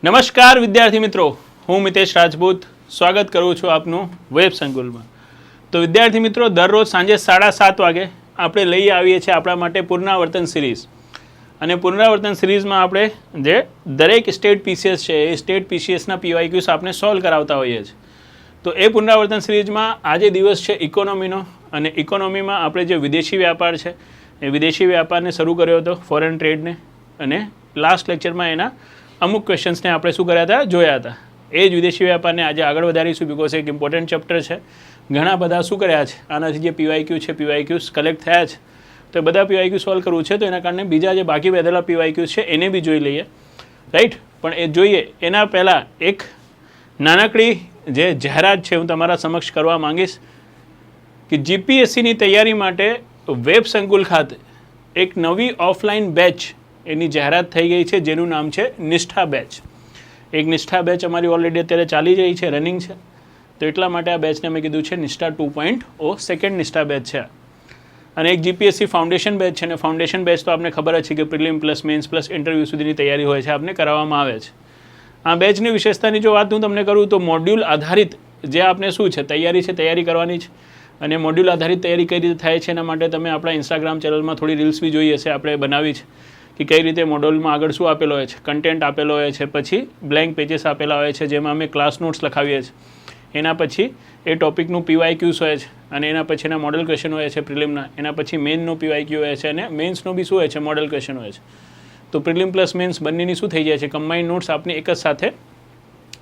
નમસ્કાર વિદ્યાર્થી મિત્રો, હું મિતેશ રાજપૂત સ્વાગત કરું છું આપનું વેબ સંકુલમાં. તો વિદ્યાર્થી મિત્રો, દરરોજ સાંજે 7:30 વાગે આપણે લઈ આવીએ છીએ આપણા માટે પુનરાવર્તન સિરીઝ. અને પુનરાવર્તન સિરીઝમાં આપણે જે દરેક સ્ટેટ પીસીએસ છે એ સ્ટેટ પીસીએસના પીવાયક્યુઝ આપણે સોલ્વ કરાવતા હોઈએ છીએ. તો એ પુનરાવર્તન સિરીઝમાં આજે દિવસ છે ઇકોનોમીનો, અને ઇકોનોમીમાં આપણે જે વિદેશી વ્યાપાર છે એ વિદેશી વ્યાપારને શરૂ કર્યો હતો, ફોરેન ટ્રેડને, અને લાસ્ટ લેક્ચરમાં એના અમુક ક્વેશ્ચન્સને આપણે શું કર્યા હતા, જોયા હતા. એ જ વિદેશી વ્યાપારને આજે આગળ વધારીશું, બિકોઝ એક ઇમ્પોર્ટન્ટ ચેપ્ટર છે. ઘણા બધા શું કર્યા છે, આનાથી જે પીવાયક્યુ છે, પીવાયક્યુઝ કલેક્ટ થયા છે, તો એ બધા પીવાયક્યુ સોલ્વ કરવું છે. તો એના કારણે બીજા જે બાકી વધેલા પીવાયક્યુ છે એને બી જોઈ લઈએ, રાઈટ. પણ એ જોઈએ એના પહેલાં એક નાનકડી જે જાહેરાત છે હું તમારા સમક્ષ કરવા માંગીશ કે જીપીએસસીની તૈયારી માટે વેબ સંકુલ ખાતે એક નવી ઓફલાઈન બેચ એની જાહેરાત થઈ ગઈ છે, જેનું નામ છે નિષ્ઠા બેચ. એક નિષ્ઠા બેચ અમારી ઓલરેડી અત્યારે ચાલી રહી છે, રનિંગ છે. તો એટલા માટે આ બેચને મેં કીધું છે નિષ્ઠા 2.0, સેકન્ડ નિષ્ઠા બેચ છે. અને એક જીપીએસસી ફાઉન્ડેશન બેચ છે. અને ફાઉન્ડેશન બેચ તો આપને ખબર જ છે કે prelim plus men's plus interview સુધીની તૈયારી હોય છે, આપને કરાવવામાં આવે છે. આ બેચની વિશેષતાની જો વાત હું તમને કરું તો મોડ્યુલ આધારિત જે આપને શું છે તૈયારી છે, તૈયારી કરવાની છે. અને મોડ્યુલ આધારિત તૈયારી કઈ રીતે થાય છે એના માટે તમે આપણા ઇન્સ્ટાગ્રામ ચેનલમાં થોડી રીલ્સ બી જોઈ હશે, આપણે બનાવી છે કે કઈ રીતે મોડ્યુલમાં આગળ શું આપેલો હોય છે, કન્ટેન્ટ આપેલો હોય છે, પછી બ્લેન્ક પેજીસ આપેલા હોય છે જેમાં અમે ક્લાસ નોટ્સ લખાવીએ છીએ. એના પછી એ ટોપિકનું પીવાયક્યુઝ હોય છે, અને એના પછીના મોડલ ક્વેશ્ચન હોય છે પ્રિલિમના. એના પછી મેઇનનો પીવાયક્યુ હોય છે, અને મેઇન્સનો બી શું હોય છે, મોડલ ક્વેશ્ચન હોય છે. તો પ્રિલિમ પ્લસ મેન્સ બંનેની શું થઈ જાય છે, કમ્બાઇન્ડ નોટ્સ આપની એક જ સાથે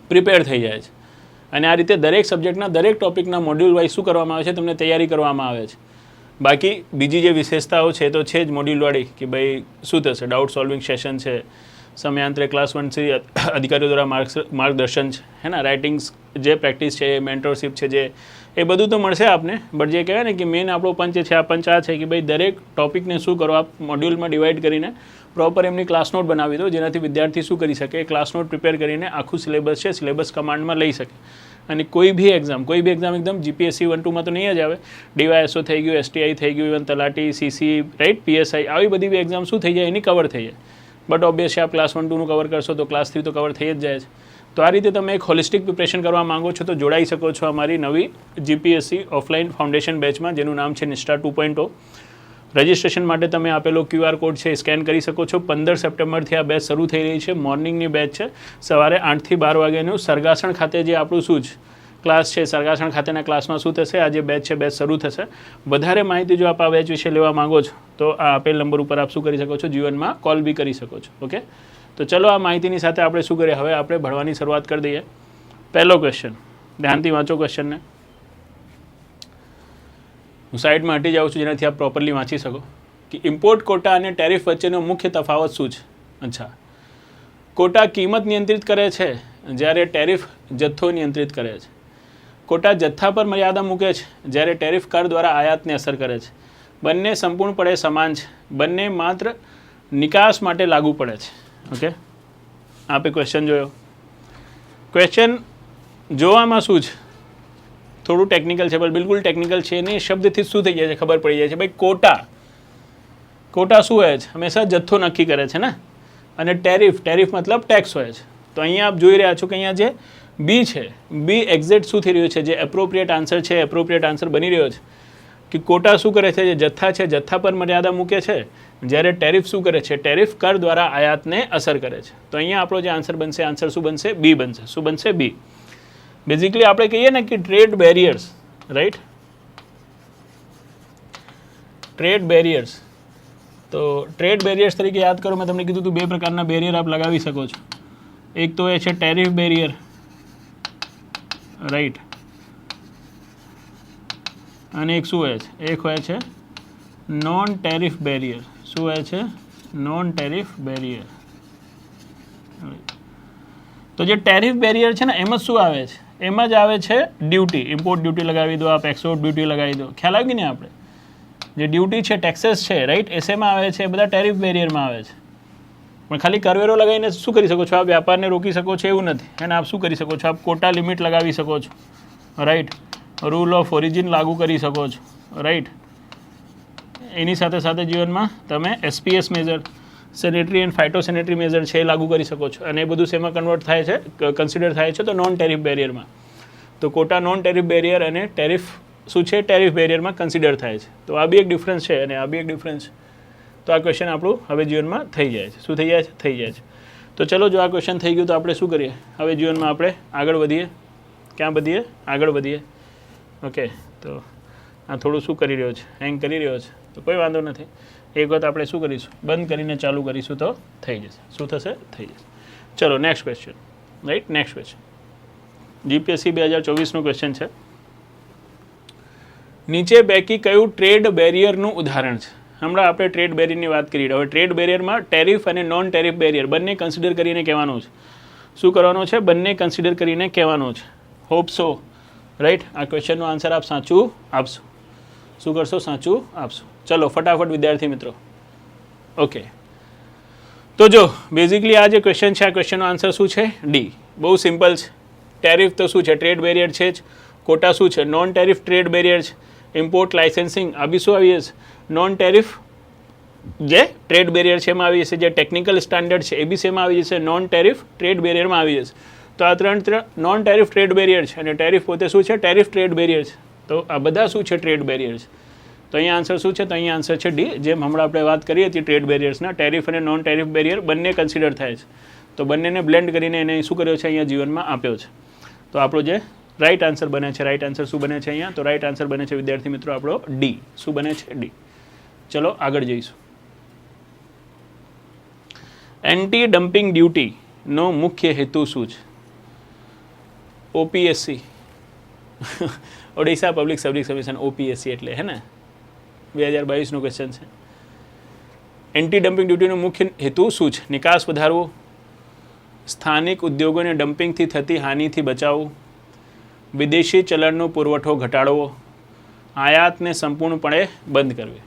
પ્રિપેર થઈ જાય છે. અને આ રીતે દરેક સબ્જેક્ટના દરેક ટોપિકના મોડ્યુલ વાઇઝ શું કરવામાં આવે છે, તમને તૈયારી કરવામાં આવે છે. બાકી બીજી જે વિશેષતાઓ છે તો છે જ મોડ્યુલવાળી, કે ભાઈ શું થશે, ડાઉટ સોલ્વિંગ સેશન છે, સમયાંતરે ક્લાસ 1 અધિકારીઓ દ્વારા માર્ગદર્શન છે, હે ને, રાઇટિંગ્સ જે પ્રેક્ટિસ છે, મેન્ટરશિપ છે, જે એ બધું તો મળશે આપને. બટ જે કહેવાય ને કે મેઇન આપણો પંચ છે, આ પંચ આ છે કે ભાઈ દરેક ટોપિકને શું કરો, આપ મોડ્યુલમાં ડિવાઈડ કરીને પ્રોપર એમની ક્લાસ નોટ બનાવી દો, જેનાથી વિદ્યાર્થી શું કરી શકે, ક્લાસ નોટ પ્રિપેર કરીને આખું સિલેબસ છે, સિલેબસ કમાન્ડમાં લઈ શકે. અને કોઈ બી એક્ઝામ એકદમ જીપીએસસી 1-2માં તો નહીં જ આવે. ડીવાયએસઓ થઈ ગયું, એસટીઆઈ થઈ ગયું, ઇવન તલાટી, સીસી, રાઈટ, પીએસઆઈ, આવી બધી બી એક્ઝામ શું થઈ જાય, એની કવર થઈ જાય. બટ ઓબ્વિયસલી આપ ક્લાસ 1-2નું કવર કરશો તો ક્લાસ 3 તો કવર થઈ જ જાય છે. તો આ રીતે તમે એક હોલિસ્ટિક પ્રિપરેશન કરવા માંગો છો તો જોડાઈ શકો છો અમારી નવી જીપીએસસી ઓફલાઈન ફાઉન્ડેશન બેચમાં, જેનું નામ છે નિષ્ઠા 2.0. રજિસ્ટ્રેશન માટે તમે આપેલો QR કોડ છે સ્કેન કરી શકો છો. 15 સપ્ટેમ્બરથી આ બેચ શરૂ થઈ રહી છે. મોર્નિંગની બેચ છે, સવારે 8 થી 12 વાગ્યાનું. સરગાસણ ખાતે જે આપણું શું છે ક્લાસ છે, સરગાસણ ખાતેના ક્લાસમાં શું થશે, આ જે બેચ છે બેચ શરૂ થશે. વધારે માહિતી જો આપ આ બેચ વિશે લેવા માંગો છો તો આ આપેલ નંબર ઉપર આપ શું કરી શકો છો, જીવનમાં કોલ બી કરી શકો છો. ઓકે, તો ચલો આ માહિતીની સાથે આપણે શું કરીએ, હવે આપણે ભણવાની શરૂઆત કરી દઈએ. પહેલો ક્વેશ્ચન, ધ્યાનથી વાંચો ક્વેશ્ચનને. હું સાઈડમાં હટી જાઉં છું જેનાથી આપ પ્રોપરલી વાંચી શકો કે ઇમ્પોર્ટ કોટા અને ટેરિફ વચ્ચેનો મુખ્ય તફાવત શું છે. અચ્છા, કોટા કિંમત નિયંત્રિત કરે છે, જ્યારે ટેરિફ જથ્થો નિયંત્રિત કરે છે. કોટા જથ્થા પર મર્યાદા મૂકે છે, જ્યારે ટેરિફ કર દ્વારા આયાતને અસર કરે છે. બંને સંપૂર્ણપણે સમાન છે, બંને માત્ર નિકાસ માટે લાગુ પડે છે. ઓકે, આપે ક્વેશ્ચન જોયો. ક્વેશ્ચન જોવામાં શું છે, થોડું ટેકનિકલ છે, પણ બિલકુલ ટેકનિકલ છે નહીં. શબ્દથી શું થઈ જાય છે, ખબર પડી જાય છે. ભાઈ કોટા શું હોય છે, હંમેશા જથ્થો નક્કી કરે છે ને. અને ટેરિફ મતલબ ટેક્સ હોય છે. તો અહીંયા આપ જોઈ રહ્યા છો કે અહીંયા જે બી છે, બી એક્ઝેક્ટ શું થઈ રહ્યું છે, જે એપ્રોપ્રિએટ આન્સર છે, એપ્રોપ્રિએટ આન્સર બની રહ્યો છે કે કોટા શું કરે છે, જે જથ્થા છે, જથ્થા પર મર્યાદા મૂકે છે, જ્યારે ટેરિફ શું કરે છે, ટેરિફ કર દ્વારા આયાતને અસર કરે છે. તો અહીંયા આપણો જે આન્સર બનશે, આન્સર શું બનશે, બી બનશે. શું બનશે, બી. બેઝિકલી આપણે કહીએ ને કે trade barriers, right, trade barriers. તો ટ્રેડ બેરિયર્સ તરીકે યાદ કરો, મેં તમને કીધું હતું 2 પ્રકારના બેરિયર આપ લગાવી શકો છો. એક તો એ છે ટેરિફ બેરિયર, રાઈટ, અને એક શું હોય છે, એક હોય છે નોન ટેરિફ બેરિયર. શું હોય છે, નોન ટેરિફ બેરિયર. તો જે ટેરિફ બેરિયર છે ને એમાં શું આવે છે, એમાં જ આવે છે ડ્યુટી. ઇમ્પોર્ટ ડ્યુટી લગાવી દો, આપ એક્સપોર્ટ ડ્યુટી લગાવી દો. ખ્યાલ આવી ને, આપણે જે ડ્યુટી છે, ટેક્સેસ છે, રાઈટ, એસેમાં આવે છે, એ બધા ટેરિફ બેરિયરમાં આવે છે. પણ ખાલી કરવેરો લગાવીને શું કરી શકો છો, આપ વ્યાપારને રોકી શકો છો એવું નથી. અને આપ શું કરી શકો છો, આપ કોટા લિમિટ લગાવી શકો છો, રાઈટ, રૂલ ઓફ ઓરિજિન લાગુ કરી શકો છો, રાઈટ. એની સાથે સાથે જીવનમાં તમે SPS measure sanitary and phytosanitary measure છે એ લાગુ કરી શકો છો, અને એ બધું શેમાં કન્વર્ટ થાય છે, કન્સિડર થાય છે તો નોન ટેરિફ બેરિયરમાં. તો કોટા નોન ટેરિફ બેરિયર અને ટેરિફ શું છે, ટેરિફ બેરિયરમાં કન્સિડર થાય છે. તો આ બી એક ડિફરન્સ છે અને આ બી એક ડિફરન્સ છે. તો આ ક્વેશ્ચન આપણું હવે જીવનમાં થઈ જાય છે. શું થઈ જાય છે? થઈ જાય છે. તો ચલો, જો આ ક્વેશ્ચન થઈ ગયું તો આપણે શું કરીએ? હવે જીવનમાં આપણે આગળ વધીએ. ક્યાં વધીએ? આગળ વધીએ. ઓકે, તો આ થોડું શું કરી રહ્યો છે, હેંગ કરી રહ્યો છે, તો કોઈ વાંધો નથી. એક વખત આપણે શું કરીશું, બંધ કરીને ચાલુ કરીશું તો થઈ જશે. શું થશે? થઈ જશે. ચલો next question. Right, next question GPSC 2024નું ક્વેશ્ચન છે. નીચે પૈકી કયું ટ્રેડ બેરિયરનું ઉદાહરણ છે? હમણાં આપણે ટ્રેડ બેરિયરની વાત કરી. હવે ટ્રેડ બેરિયરમાં ટેરિફ અને નોન ટેરિફ બેરિયર બંને કન્સિડર કરીને કહેવાનું છે. શું કરવાનું છે? બંને કન્સિડર કરીને કહેવાનું છે. Hope so. રાઈટ, આ ક્વેશ્ચનનો આન્સર આપ સાચું આપશો. શું કરશો? સાચું આપશો. ચલો ફટાફટ વિદ્યાર્થી મિત્રો. ઓકે, તો જો બેઝિકલી આ જે ક્વેશ્ચન છે, આ ક્વેશ્ચનનો આન્સર શું છે? ડી. બહુ સિમ્પલ છે. ટેરિફ તો શું છે? ટ્રેડ બેરિયર છે જ. કોટા શું છે? નોન ટેરિફ ટ્રેડ બેરિયર છે. ઇમ્પોર્ટ લાઇસન્સિંગ આ બી શું આવી જશે? નોન ટેરિફ જે ટ્રેડ બેરિયર છે એમાં આવી જશે. જે ટેકનિકલ સ્ટાન્ડર્ડ છે એ બી શેમાં આવી જશે? નોન ટેરિફ ટ્રેડ બેરિયરમાં આવી જશે. તો આ ત્રણ નોન ટેરિફ ટ્રેડ બેરિયર છે, અને ટેરિફ પોતે શું છે? ટેરિફ ટ્રેડ બેરિયર છે. તો આ બધા શું છે? ટ્રેડ બેરિયર છે. તો અહીંયા આન્સર શું છે? તો અહીંયા આન્સર છે ડી. જેમ હમણાં આપણે વાત કરી હતી ટ્રેડ બેરિયર્સના, ટેરિફ અને નોન ટેરિફ બેરિયર બંને કન્સિડર થાય છે. તો બંનેને બ્લેન્ડ કરીને એને શું કર્યો છે? અહીંયા જીવનમાં આપ્યો છે. તો આપણો જે રાઈટ આન્સર બને છે, રાઈટ આન્સર શું બને છે અહીંયા? તો રાઈટ આન્સર બને છે વિદ્યાર્થી મિત્રો આપણો ડી. શું બને છે? ડી. ચલો આગળ જઈશું. એન્ટી ડમ્પિંગ ડ્યુટીનો મુખ્ય હેતુ શું છે? ઓપીએસસી ઓડિશા પબ્લિક સર્વિસ કમિશન, ઓપીએસસી એટલે હે ને 2022નું ક્વેશ્ચન છે. એન્ટી ડમ્પિંગ ડ્યુટીનો મુખ્ય હેતુ શું છે? નિકાસ વધારવો, સ્થાનિક ઉદ્યોગોને ડમ્પિંગથી થતી હાનિથી બચાવવું, વિદેશી ચલણનો પુરવઠો ઘટાડવો, આયાતને સંપૂર્ણપણે બંધ કરવી.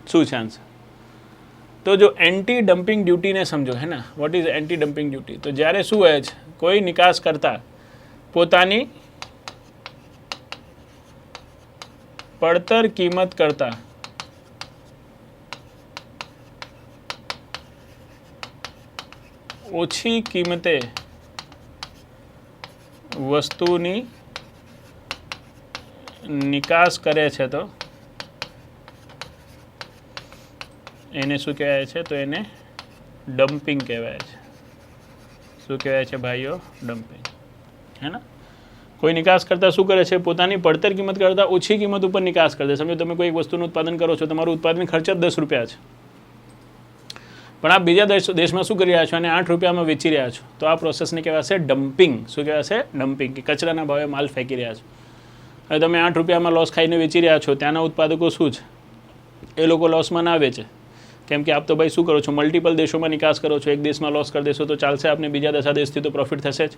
શું છે આન્સર? તો જો એન્ટી ડમ્પિંગ ડ્યુટીને સમજો હે ને, what is anti dumping duty? તો જ્યારે શું હોય છે, કોઈ નિકાસ કરતા પોતાની પડતર કિંમત કરતા ઓછી કિંમતે વસ્તુની નિકાસ કરે છે તો એને શું કહેવાય છે? તો એને ડમ્પિંગ કહેવાય છે. શું કહેવાય છે ભાઈઓ? ડમ્પિંગ. હે ને? કોઈ નિકાસ કરતા શું કરે છે? પોતાની પડતર કિંમત કરતાં ઓછી કિંમત ઉપર નિકાસ કરે છે. સમજો તમે કોઈ એક વસ્તુનું ઉત્પાદન કરો છો, તમારું ઉત્પાદન ખર્ચ જ 10 રૂપિયા છે, પણ આપ બીજા દેશમાં શું કરી રહ્યા છો? અને 8 રૂપિયામાં વેચી રહ્યા છો. તો આ પ્રોસેસને કહેવાશે ડમ્પિંગ. શું કહેવાશે? ડમ્પિંગ. કે કચરાના ભાવે માલ ફેંકી રહ્યા છો. હવે તમે 8 રૂપિયામાં લોસ ખાઈને વેચી રહ્યા છો, ત્યાંના ઉત્પાદકો શું છે? એ લોકો લોસમાં ના વેચે, કેમ કે આપ તો ભાઈ શું કરો છો? મલ્ટિપલ દેશોમાં નિકાસ કરો છો. એક દેશમાં લોસ કરી દેશો તો ચાલશે, આપને બીજા 10 દેશથી તો પ્રોફિટ થશે જ.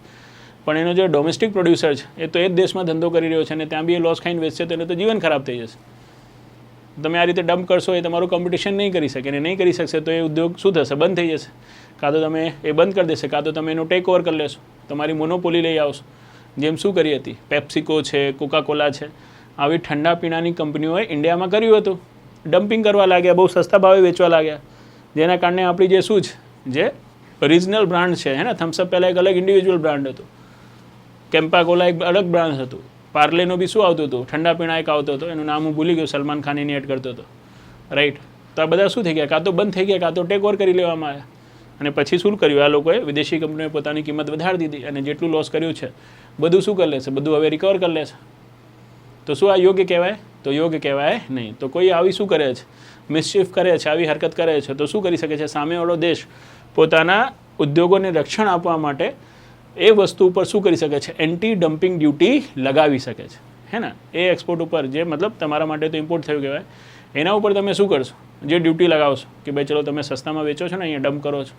પણ એનો જે ડોમેસ્ટિક પ્રોડ્યુસર છે એ તો એ જ દેશમાં ધંધો કરી રહ્યો છે, અને ત્યાં બી એ લોસ ખાઈને વેચશે તો એને તો જીવન ખરાબ થઈ જશે. તમે આ રીતે ડમ્પ કરશો, એ તમારું કોમ્પિટિશન નહીં કરી શકે, અને નહીં કરી શકશે તો એ ઉદ્યોગ શું થશે? બંધ થઈ જશે. કાં તો તમે એ બંધ કરી દેશે, કાં તો તમે એનો ટેક ઓવર કરી લેશો, તમારી મોનોપોલી લઈ આવશો. જેમ શું કરી હતી પેપ્સિકો છે, કોકાકોલા છે, આવી ઠંડા પીણાની કંપનીઓએ ઇન્ડિયામાં કર્યું હતું. ડમ્પિંગ કરવા લાગ્યા, બહુ સસ્તા ભાવે વેચવા લાગ્યા, જેના કારણે આપણી જે શું છે, જે ઓરિજિનલ બ્રાન્ડ છે હે ને, થમ્સઅપ પહેલાં એક અલગ ઇન્ડિવિજ્યુઅલ બ્રાન્ડ હતું, કેમ્પાકોલા એક અલગ બ્રાન્ડ હતું, પાર્લેનું બી શું આવતું હતું? ઠંડા પીણા એક આવતો હતો, એનું નામ હું ભૂલી ગયો, સલમાન ખાન એની એડ કરતો હતો. રાઈટ. તો આ બધા શું થઈ ગયા? કાં તો બંધ થઈ ગયા, કાં તો ટેક ઓવર કરી લેવામાં આવ્યા. અને પછી શું કર્યું આ લોકોએ? વિદેશી કંપનીઓએ પોતાની કિંમત વધારી દીધી, અને જેટલું લોસ કર્યું છે બધું શું કરી લેશે? બધું હવે રિકવર કરી લેશે. તો શું આ યોગ્ય કહેવાય? તો યોગ્ય કહેવાય નહીં. તો કોઈ આવી શું કરે છે? મિસચીફ કરે છે, આવી હરકત કરે છે, તો શું કરી શકે છે? સામેવાળો દેશ પોતાના ઉદ્યોગોને રક્ષણ આપવા માટે એ વસ્તુ ઉપર શું કરી શકે છે? એન્ટી ડમ્પિંગ ડ્યુટી લગાવી શકે છે, હે ને? એ એક્સપોર્ટ ઉપર જે મતલબ તમારા માટે તો ઇમ્પોર્ટ થયું કહેવાય, એના ઉપર તમે શું કરશો? જે ડ્યુટી લગાવશો કે ભાઈ ચલો તમે સસ્તામાં વેચો છો ને, અહીંયા ડમ્પ કરો છો,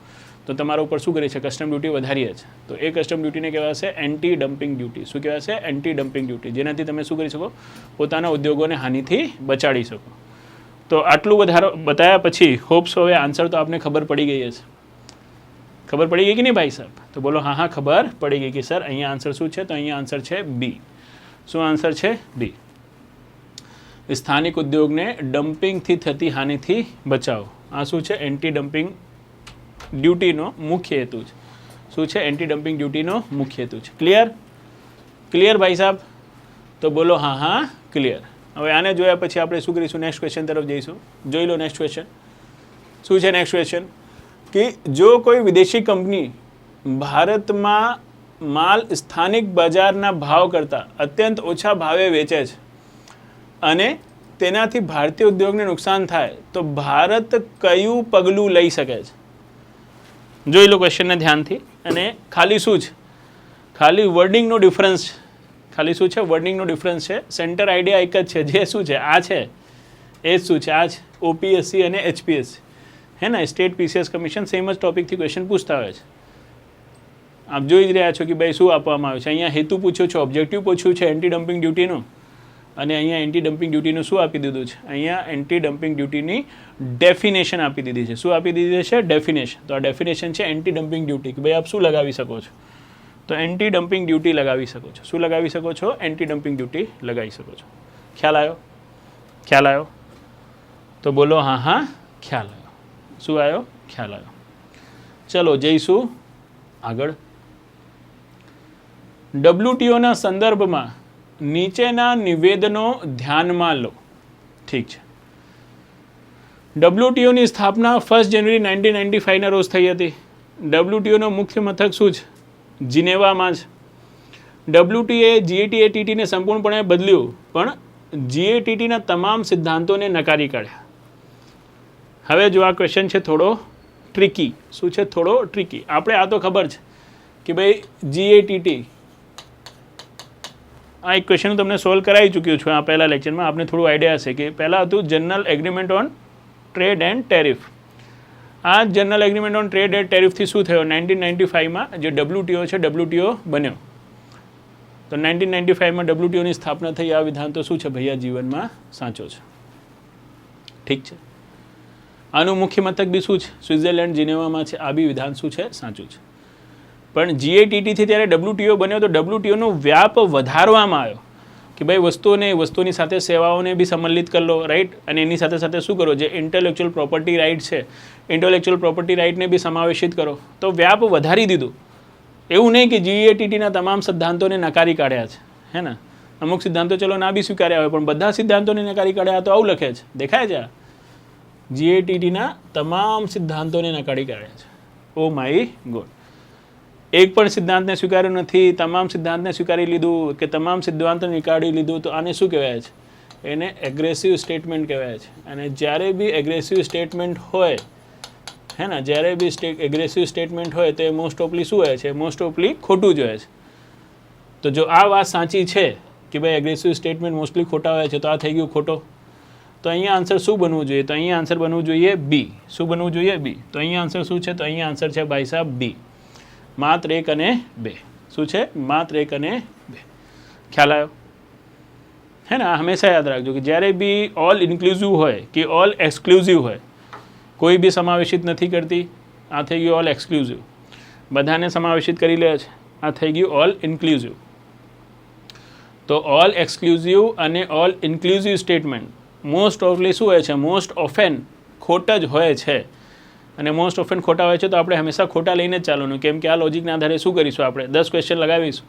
તો તમારા ઉપર શું કરી છે? કસ્ટમ ડ્યુટી વધારીએ છે. તો એ કસ્ટમ ડ્યુટીને કહેવાશે એન્ટી ડમ્પિંગ ડ્યુટી. શું કહેવાશે? એન્ટી ડમ્પિંગ ડ્યુટી, જેનાથી તમે શું કરી શકો? પોતાના ઉદ્યોગોને હાનિથી બચાડી શકો. તો આટલું બતાવ્યા પછી હોપ્સ હવે આન્સર તો આપને ખબર પડી ગઈ હશે. ખબર પડી ગઈ કે નહીં ભાઈ સાહેબ? તો બોલો હા હા ખબર પડી ગઈ કે સર અહીંયા આન્સર શું છે? તો અહીંયા આન્સર છે બી. શું આન્સર છે? બી. સ્થાનિક ઉદ્યોગને ડમ્પિંગથી થતી હાનિથી બચાવો. આ શું છે? એન્ટી ડમ્પિંગ ડ્યુટીનો મુખ્ય હેતુ છે. શું છે? એન્ટી ડમ્પિંગ ડ્યુટીનો મુખ્ય હેતુ છે. ક્લિયર? ક્લિયર ભાઈ સાહેબ? તો બોલો હા હા ક્લિયર. હવે આને જોયા પછી આપણે શું કરીશું? નેક્સ્ટ ક્વેશ્ચન તરફ જઈશું. જોઈ લો નેક્સ્ટ ક્વેશ્ચન. શું છે નેક્સ્ટ ક્વેશ્ચન? કે જો કોઈ વિદેશી કંપની ભારતમાં માલ સ્થાનિક બજારના ભાવ કરતાં અત્યંત ઓછા ભાવે વેચે છે અને તેનાથી ભારતીય ઉદ્યોગને નુકસાન થાય તો ભારત કયું પગલું લઈ શકે છે? જોઈ લો ક્વેશ્ચનને ધ્યાનથી. અને ખાલી શું છે? ખાલી વર્ડિંગનો ડિફરન્સ છે. ખાલી શું છે? વર્ડિંગનો ડિફરન્સ છે. સેન્ટર આઈડિયા એક જ છે. જે શું છે? આ છે એ શું છે? આ છે ઓપીએસસી અને એચપીએસસી, હે ને? સ્ટેટ પીસીએસ કમિશન સેમ જ ટોપિકથી ક્વેશ્ચન પૂછતા હોય છે. આપ જોઈ જ રહ્યા છો કે ભાઈ શું આપવામાં આવ્યું છે. અહીંયા હેતુ પૂછ્યો છે, ઓબ્જેક્ટિવ પૂછ્યું છે એન્ટી ડમ્પિંગ ડ્યુટીનું, અને અહીંયા એન્ટી ડમ્પિંગ ડ્યુટીનું શું આપી દીધું છે? અહીંયા એન્ટી ડમ્પિંગ ડ્યુટીની ડેફિનેશન આપી દીધી છે. શું આપી દીધી છે? ડેફિનેશન. તો આ ડેફિનેશન છે એન્ટી ડમ્પિંગ ડ્યુટી, કે ભાઈ આપ શું લગાવી શકો છો? તો એન્ટી ડમ્પિંગ ડ્યુટી લગાવી શકો છો. શું લગાવી શકો છો? એન્ટી ડમ્પિંગ ડ્યુટી લગાવી શકો છો. ખ્યાલ આવ્યો? ખ્યાલ આવ્યો? તો બોલો હા હા ખ્યાલ આવ્યો. શું આવ્યો? ખ્યાલ આવ્યો. ચલો જઈશું આગળ. WTOના સંદર્ભમાં નીચેના નિવેદનો ધ્યાનમાં લો. ઠીક છે. WTOની સ્થાપના 1 જાન્યુઆરી 1995ના રોજ થઈ હતી. WTOનો મુખ્ય મથક શું છે? જીનેવામાં છે. WTOએ GATT-ને સંપૂર્ણપણે બદલ્યું, પણ GATTના તમામ સિદ્ધાંતોને નકારી કાઢ્યા. હવે જો આ ક્વેશ્ચન છે થોડો ટ્રિકી. શું છે? થોડો ટ્રિકી. આપણે આ તો ખબર છે કે ભાઈ GATT, આ એક ક્વેશ્ચન તમને સોલ્વ કરાવી ચૂક્યું છું આ પહેલા લેક્ચરમાં. આપને થોડું આઈડિયા હશે કે પહેલાં હતું general agreement on trade and tariff. આ general agreement on trade and ટેરિફથી શું થયો? 1995માં જે WTO છે, WTO બન્યો. તો 1995માં WTOની સ્થાપના થઈ. આ વિધાન તો શું છે ભૈયા? જીવનમાં સાચો છે. ઠીક છે. આનું મુખ્ય મથક બી શું છે? સ્વિટ્ઝરલેન્ડ, જીનેવામાં છે. આ બી વિધાન શું છે? સાચું છે. પણ GATTથી ત્યારે WTO બન્યો તો WTOનો વ્યાપ વધારવામાં આવ્યો કે ભાઈ વસ્તુઓની સાથે સેવાઓને બી સંમલિત કરી લો, રાઈટ? અને એની સાથે સાથે શું કરો? જે ઇન્ટેલેક્ચ્યુઅલ પ્રોપર્ટી રાઇટ છે, ઇન્ટેલેક્ચ્યુઅલ પ્રોપર્ટી રાઇટને બી સમાવેશિત કરો. તો વ્યાપ વધારી દીધું. એવું નહીં કે GATTના તમામ સિદ્ધાંતોને નકારી કાઢ્યા છે, હે ને? અમુક સિદ્ધાંતો ચલો ના બી સ્વીકાર્યા હોય, પણ બધા સિદ્ધાંતોને નકારી કાઢ્યા તો આવું લખે છે. દેખાય છે? GATTના તમામ સિદ્ધાંતોને નકારી કાઢ્યા છે. ઓ માય ગોડ. એક પણ સિદ્ધાંતને સ્વીકાર્યો નથી, તમામ સિદ્ધાંતને સ્વીકારી લીધું કે તમામ સિદ્ધાંતને નીકાળી લીધું. તો આને શું કહેવાય છે? એને એગ્રેસિવ સ્ટેટમેન્ટ કહેવાય છે. અને જ્યારે બી એગ્રેસિવ સ્ટેટમેન્ટ હોય, હે ને? જ્યારે બી એગ્રેસિવ સ્ટેટમેન્ટ હોય તો એ મોસ્ટ ઓફલી શું હોય છે? મોસ્ટ ઓફલી ખોટું જ હોય છે. તો જો આ વાત સાચી છે કે ભાઈ એગ્રેસિવ સ્ટેટમેન્ટ મોસ્ટલી ખોટા હોય છે, તો આ થઈ ગયું ખોટો. તો અહીંયા આન્સર શું બનવું જોઈએ? તો અહીંયા આન્સર બનવું જોઈએ બી. શું બનવું જોઈએ? બી. તો અહીંયા આન્સર શું છે? તો અહીંયા આન્સર છે ભાઈ સાહેબ બી. માત્ર 1 અને 2. શું છે? માત્ર 1 અને 2. ખ્યાલ આવ્યો? હે ને? આ હંમેશા યાદ રાખજો કે જ્યારે બી ઓલ ઇન્ક્લુઝિવ હોય કે ઓલ એક્સક્લુઝિવ હોય, કોઈ બી સમાવેશિત નથી કરતી. આ થઈ ગયું ઓલ એક્સક્લુઝિવ. બધાને સમાવેશિત કરી લે છે. આ થઈ ગયું ઓલ ઇન્ક્લુઝિવ. તો ઓલ એક્સક્લુઝિવ અને ઓલ ઇન્ક્લુઝિવ સ્ટેટમેન્ટ મોસ્ટ ઓફલી શું હોય છે? મોસ્ટ ઓફેન ખોટા જ હોય છે. અને મોસ્ટ ઓફન ખોટા હોય છે તો આપણે હંમેશા ખોટા લઈને જ ચાલવાનું. કેમ કે આ લોજિકના આધારે શું કરીશું? આપણે 10 ક્વેશ્ચન લગાવીશું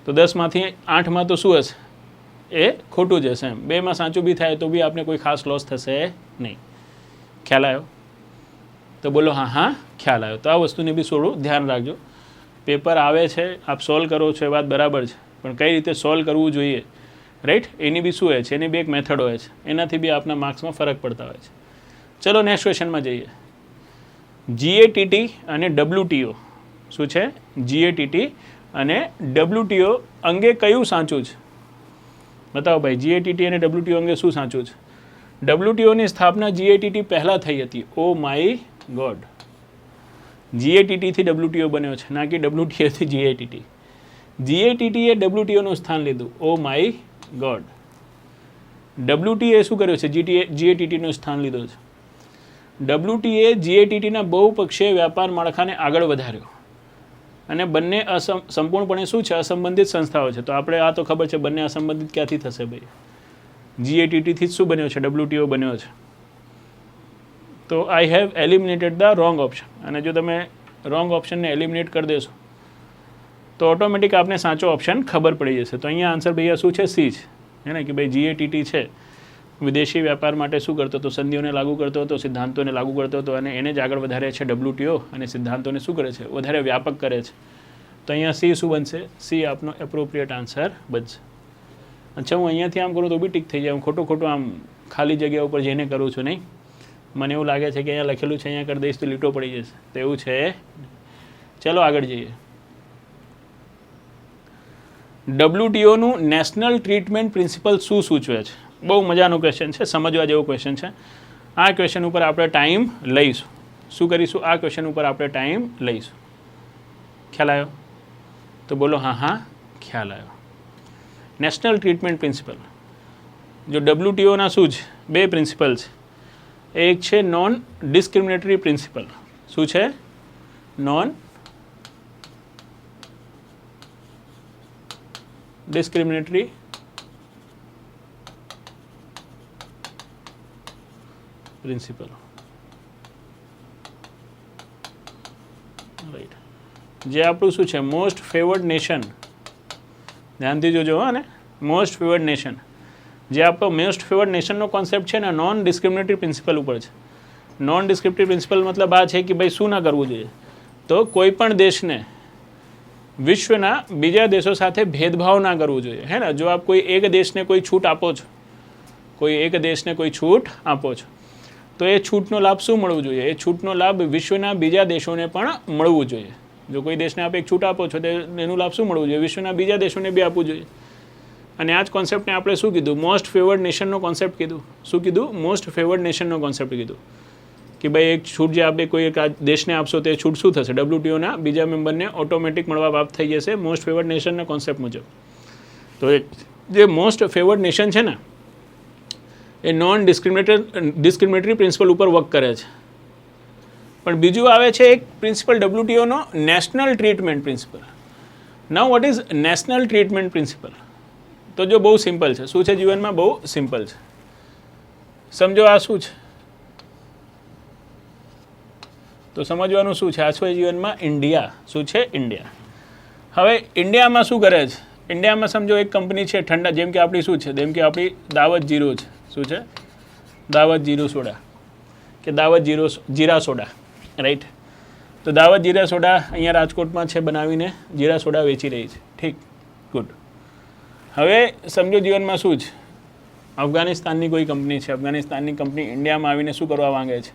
તો 10માંથી 8માં તો શું હશે? એ ખોટું જ હશે. એમ 2માં સાચું બી થાય તો બી આપણે કોઈ ખાસ લોસ થશે નહીં. ખ્યાલ આવ્યો? તો બોલો હા હા ખ્યાલ આવ્યો. તો આ વસ્તુને બી થોડું ધ્યાન રાખજો. પેપર આવે છે, આપ સોલ્વ કરો છો એ વાત બરાબર છે, પણ કઈ રીતે સોલ્વ કરવું જોઈએ, રાઈટ? એની બી શું હોય છે? એની બી એક મેથડ હોય છે. એનાથી બી આપના માર્ક્સમાં ફરક પડતા હોય છે. ચલો નેક્સ્ટ ક્વેશ્ચનમાં જઈએ. GATT અને WTO શું છે? GATT અને WTO અંગે કયું સાચું છે? બતાવો ભાઈ. GATT અને WTO અંગે શું સાચું છે? WTOની સ્થાપના GATT પહેલાં થઈ હતી. Oh my god. GATTથી WTO બન્યો છે, ના કે WTOથી GATT. GATTએ WTOનું સ્થાન લીધું. ઓ માય ગોડ. WTOએ શું કર્યું છે? GATTનું સ્થાન લીધું છે. WTOએ GATTના બહુપક્ષીય વ્યાપાર માળખાને આગળ વધાર્યો અને બંને સંપૂર્ણપણે શું છે? અસંબંધિત સંસ્થાઓ છે. તો આપણે આ તો ખબર છે બંને અસંબંધિત ક્યાંથી થશે ભાઈ? GATTથી જ શું બન્યો છે? WTO બન્યો છે. તો I have eliminated the wrong option. અને જો તમે રોંગ ઓપ્શનને એલિમિનેટ કરી દેશો તો ઓટોમેટિક આપને સાચો ઓપ્શન ખબર પડી જશે. તો અહીંયા આન્સર ભૈયા શું છે? સી છે. હે ને કે ભાઈ GATT છે વિદેશી વ્યાપાર માટે શું કરતો હતો? સંધિઓને લાગુ કરતો હતો, સિદ્ધાંતોને લાગુ કરતો હતો, અને એને જ આગળ વધારે છે WTO, અને સિદ્ધાંતોને શું કરે છે? વધારે વ્યાપક કરે છે. તો અહીંયા સી શું બનશે? સી આપનો એપ્રોપ્રિએટ આન્સર બનશે. અચ્છા, હું અહીંયાથી આમ કરું તો બી ટીક થઈ જાય. હું ખોટું આમ ખાલી જગ્યા ઉપર જઈને કરું છું નહીં. મને એવું લાગે છે કે અહીંયા લખેલું છે, અહીંયા કરી દઈશ તો લીટો પડી જશે. તો એવું છે. ચલો આગળ જઈએ. WTOનું નેશનલ ટ્રીટમેન્ટ પ્રિન્સિપલ શું સૂચવે છે? બહુ મજાનો ક્વેશ્ચન છે, સમજવા જેવો ક્વેશ્ચન છે. આ ક્વેશ્ચન ઉપર આપણે ટાઈમ લઈશું. શું કરીશું? આ ક્વેશ્ચન ઉપર આપણે ટાઈમ લઈશું. ખ્યાલ આવ્યો? તો બોલો હા હા, ખ્યાલ આવ્યો. નેશનલ ટ્રીટમેન્ટ પ્રિન્સિપલ, જો WTOના શું છે? બે પ્રિન્સિપલ છે. એક છે નોન ડિસ્ક્રિમિનેટરી પ્રિન્સિપલ. શું છે? Non discriminatory principle. રાઈટ. જે આપણું શું છે? Most favoured nation. ધ્યાનથી જોજો હો ને, મોસ્ટ ફેવર્ડ નેશન. જે આપણો મોસ્ટ ફેવર્ડ નેશનનો કોન્સેપ્ટ છે ને, નોન ડિસ્ક્રિમિનેટરી પ્રિન્સિપલ ઉપર છે. નોન ડિસ્ક્રિમિનેટરી પ્રિન્સિપલ મતલબ આ છે કે ભાઈ શું ના કરવું જોઈએ? તો કોઈ પણ દેશને વિશ્વના બીજા દેશો સાથે ભેદભાવ ના કરવું જોઈએ. હે ને, જો આપ કોઈ એક દેશને કોઈ છૂટ આપો છો, કોઈ એક દેશને કોઈ છૂટ આપો છો, તો એ છૂટનો લાભ શું મળવું જોઈએ? એ છૂટનો લાભ વિશ્વના બીજા દેશોને પણ મળવું જોઈએ. જો કોઈ દેશને આપ એક છૂટ આપો છો તો એનું લાભ શું મળવું જોઈએ? વિશ્વના બીજા દેશોને બી આપવું જોઈએ. અને આ જ કોન્સેપ્ટને આપણે શું કીધું? મોસ્ટ ફેવર્ડ નેશનનો કોન્સેપ્ટ કીધું. શું કીધું? મોસ્ટ ફેવર્ડ નેશનનો કોન્સેપ્ટ કીધું કે ભાઈ એક છૂટ જે આપણે કોઈ એક દેશને આપશો તો એ છૂટ શું થશે? WTOના બીજા મેમ્બરને ઓટોમેટિક મળવા પ્રાપ્ત થઈ જશે મોસ્ટ ફેવર્ડ નેશનના કોન્સેપ્ટ મુજબ. તો એ જે મોસ્ટ ફેવર્ડ નેશન છે ને, એ નોન ડિસ્ક્રિમિનેટરી પ્રિન્સિપલ ઉપર વર્ક કરે છે. પણ બીજું આવે છે એક પ્રિન્સિપલ WTOનો national treatment principle. Now what is national treatment principle? તો જો બહુ સિમ્પલ છે. શું છે? જીવનમાં બહુ સિમ્પલ છે. સમજો આ શું છે? તો સમજવાનું શું છે? આ શું જીવનમાં? ઇન્ડિયા. શું છે? ઇન્ડિયા. હવે ઇન્ડિયામાં શું કરે છે? ઇન્ડિયામાં સમજો એક કંપની છે ઠંડા, જેમ કે આપણી શું છે? જેમ કે આપણી દાવત જીરો છે. શું છે? દાવત જીરો સોડા કે દાવત જીરા સોડા. રાઈટ. તો દાવત જીરા સોડા અહીંયા રાજકોટમાં છે, બનાવીને જીરા સોડા વેચી રહી છે. ઠીક, ગુડ. હવે સમજો જીવનમાં શું છે? અફઘાનિસ્તાનની કોઈ કંપની છે. અફઘાનિસ્તાનની કંપની ઇન્ડિયામાં આવીને શું કરવા માંગે છે?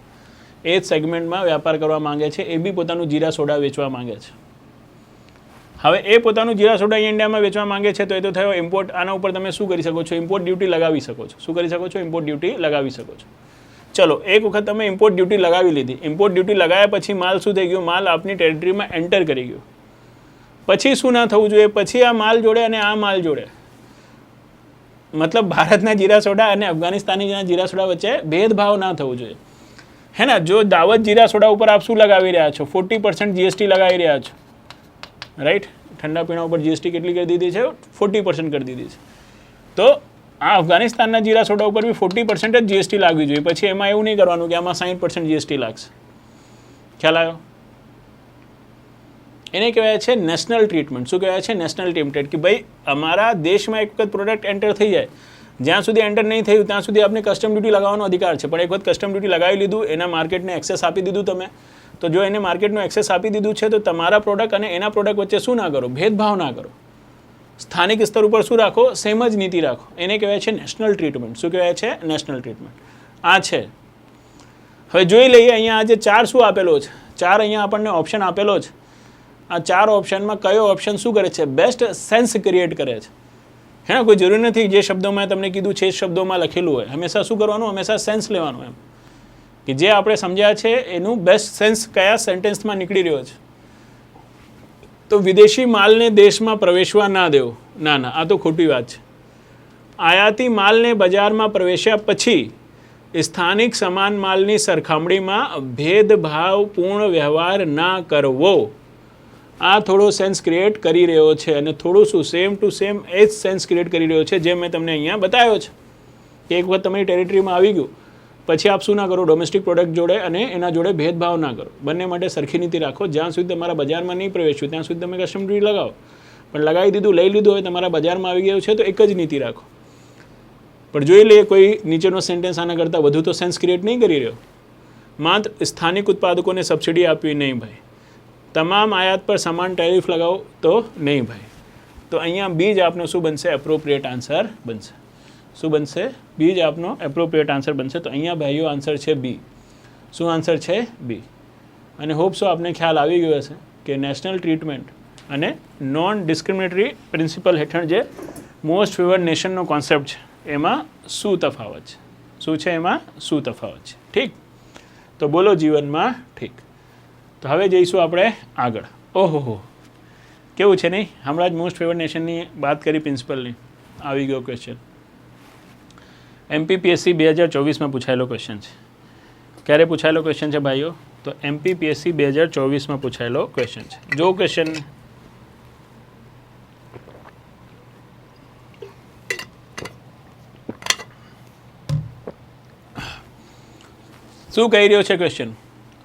એ જ સેગમેન્ટમાં વ્યાપાર કરવા માંગે છે. એ બી પોતાનું જીરા સોડા વેચવા માંગે છે. હવે એ પોતાનું જીરા સોડા ઇન્ડિયામાં વેચવા માંગે છે, તો એ તો થયો ઇમ્પોર્ટ. આના ઉપર તમે શું કરી શકો છો? ઇમ્પોર્ટ ડ્યુટી લગાવી શકો છો. શું કરી શકો છો? ઇમ્પોર્ટ ડ્યુટી લગાવી શકો છો. ચલો, એક વખત તમે ઇમ્પોર્ટ ડ્યુટી લગાવી લીધી. ઇમ્પોર્ટ ડ્યુટી લગાવ્યા પછી માલ શું થઈ ગયો? માલ આપની ટેરિટરીમાં એન્ટર કરી ગયો. પછી શું ના થવું જોઈએ? પછી આ માલ જોડે અને આ માલ જોડે, મતલબ ભારતના જીરા સોડા અને અફઘાનિસ્તાનના જીરા સોડા વચ્ચે ભેદભાવ ના થવું જોઈએ. હે ને? જો દાવત જીરા સોડા ઉપર આપ શું લગાવી રહ્યા છો? 40% GST લગાવી રહ્યા છો. રાઈટ. ઠંડા પીણા ઉપર GST કેટલી કરી દીધી છે? 40% કરી દીધી છે. તો આ અફઘાનિસ્તાનના જીરા સોડા ઉપર બી 40% જ GST લાગવી જોઈએ. પછી એમાં એવું નહીં કરવાનું કે આમાં 60% GST લાગશે. ખ્યાલ આવ્યો? એને કહેવાય છે નેશનલ ટ્રીટમેન્ટ. શું કહેવાય છે? National treatment. કે ભાઈ અમારા દેશમાં એક વખત પ્રોડક્ટ એન્ટર થઈ જાય, જ્યાં સુધી એન્ટર નહીં થયું ત્યાં સુધી આપણે કસ્ટમ ડ્યુટી લગાવવાનો અધિકાર છે. પણ એક વખત કસ્ટમ ડ્યુટી લગાવી લીધું, એના માર્કેટને એક્સેસ આપી દીધું તમે, તો જો એને માર્કેટનું એક્સેસ આપી દીધું છે તો તમારા પ્રોડક્ટ અને એના પ્રોડક્ટ વચ્ચે શું ના કરો? ભેદભાવ ના કરો. સ્થાનિક સ્તર ઉપર શું રાખો? સેમ જ નીતિ રાખો. એને કહેવાય છે નેશનલ ટ્રીટમેન્ટ. શું કહેવાય છે? National treatment. આ છે. હવે જોઈ લઈએ અહીંયા આજે 4 શું આપેલો છે? 4 અહીંયા આપણને ઓપ્શન આપેલો છે. આ 4 ઓપ્શનમાં કયો ઓપ્શન શું કરે છે? બેસ્ટ સેન્સ ક્રિએટ કરે છે. હે ને? કોઈ જરૂર નથી જે શબ્દોમાં તમને કીધું છે એ શબ્દોમાં લખેલું હોય. હંમેશા શું કરવાનું? હંમેશા સેન્સ લેવાનું. એમ કે જે આપણે સમજ્યા છે એનું બેસ્ટ સેન્સ કયા સેન્ટેન્સમાં નીકળી રહ્યો છે. તો વિદેશી માલને દેશમાં પ્રવેશવા ના દેવો. ના ના, આ તો ખોટી વાત છે. આયાતી માલને બજારમાં પ્રવેશ્યા પછી સ્થાનિક સમાન માલની સરખામણીમાં ભેદભાવપૂર્ણ વ્યવહાર ના કરવો. આ થોડો સેન્સ ક્રિએટ કરી રહ્યો છે. અને થોડું શું? સેમ ટુ સેમ એ જ સેન્સ ક્રિએટ કરી રહ્યો છે જે મેં તમને અહીંયા બતાવ્યો છે. કે એક વખત તમારી ટેરિટરીમાં આવી ગયું પછી આપ શું ના કરો, ડોમેસ્ટિક પ્રોડક્ટ જોડે અને એના જોડે ભેદભાવ ના કરો, બંને માટે સરખી નીતિ રાખો. જ્યાં સુધી તમારા બજારમાં નહીં પ્રવેશ્યું ત્યાં સુધી તમે કસ્ટમ ડ્યુટી લગાવો, પણ લગાવી દીધું, લઈ લીધું હોય, તમારા બજારમાં આવી ગયું છે તો એક જ નીતિ રાખો. પણ જોઈ લઈએ કોઈ નીચેનો સેન્ટેન્સ આના કરતાં વધુ તો સેન્સ ક્રિએટ નહીં કરી રહ્યો. માત્ર સ્થાનિક ઉત્પાદકોને સબસિડી આપવી નહીં ભાઈ, તમામ આયાત પર સમાન ટેરિફ લગાવો તો નહીં ભાઈ. તો અહીંયા બી જ આપનો શું બનશે? એપ્રોપ્રિએટ આન્સર બનશે. શું બનશે? બી જ આપનો એપ્રોપ્રિએટ આન્સર બનશે. તો અહીંયા ભાઈઓ આન્સર છે બી. શું આન્સર છે? બી. અને હોપ સો આપને ખ્યાલ આવી ગયો હશે કે નેશનલ ટ્રીટમેન્ટ અને નોન ડિસ્ક્રિમિનેટરી પ્રિન્સિપલ હેઠળ જે મોસ્ટ ફેવર્ડ નેશનનો કોન્સેપ્ટ છે એમાં શું તફાવત છે, શું છે એમાં શું તફાવત છે. ઠીક, તો બોલો જીવનમાં ઠીક. તો હવે જઈશું આપણે આગળ. ઓહો, કેવું છે નહીં, હમણાં જ મોસ્ટ ફેવર્ડ નેશનની વાત કરી, પ્રિન્સિપલની. આવી ગયો ક્વેશ્ચન. MPPSC 2024માં પૂછાયેલો ક્વેશ્ચન છે. ક્યારે પૂછાયેલો ક્વેશ્ચન છે ભાઈઓ? તો MPPSC 2024માં પૂછાયેલો ક્વેશ્ચન છે. જો ક્વેશ્ચન શું કહી રહ્યો છે ક્વેશ્ચન?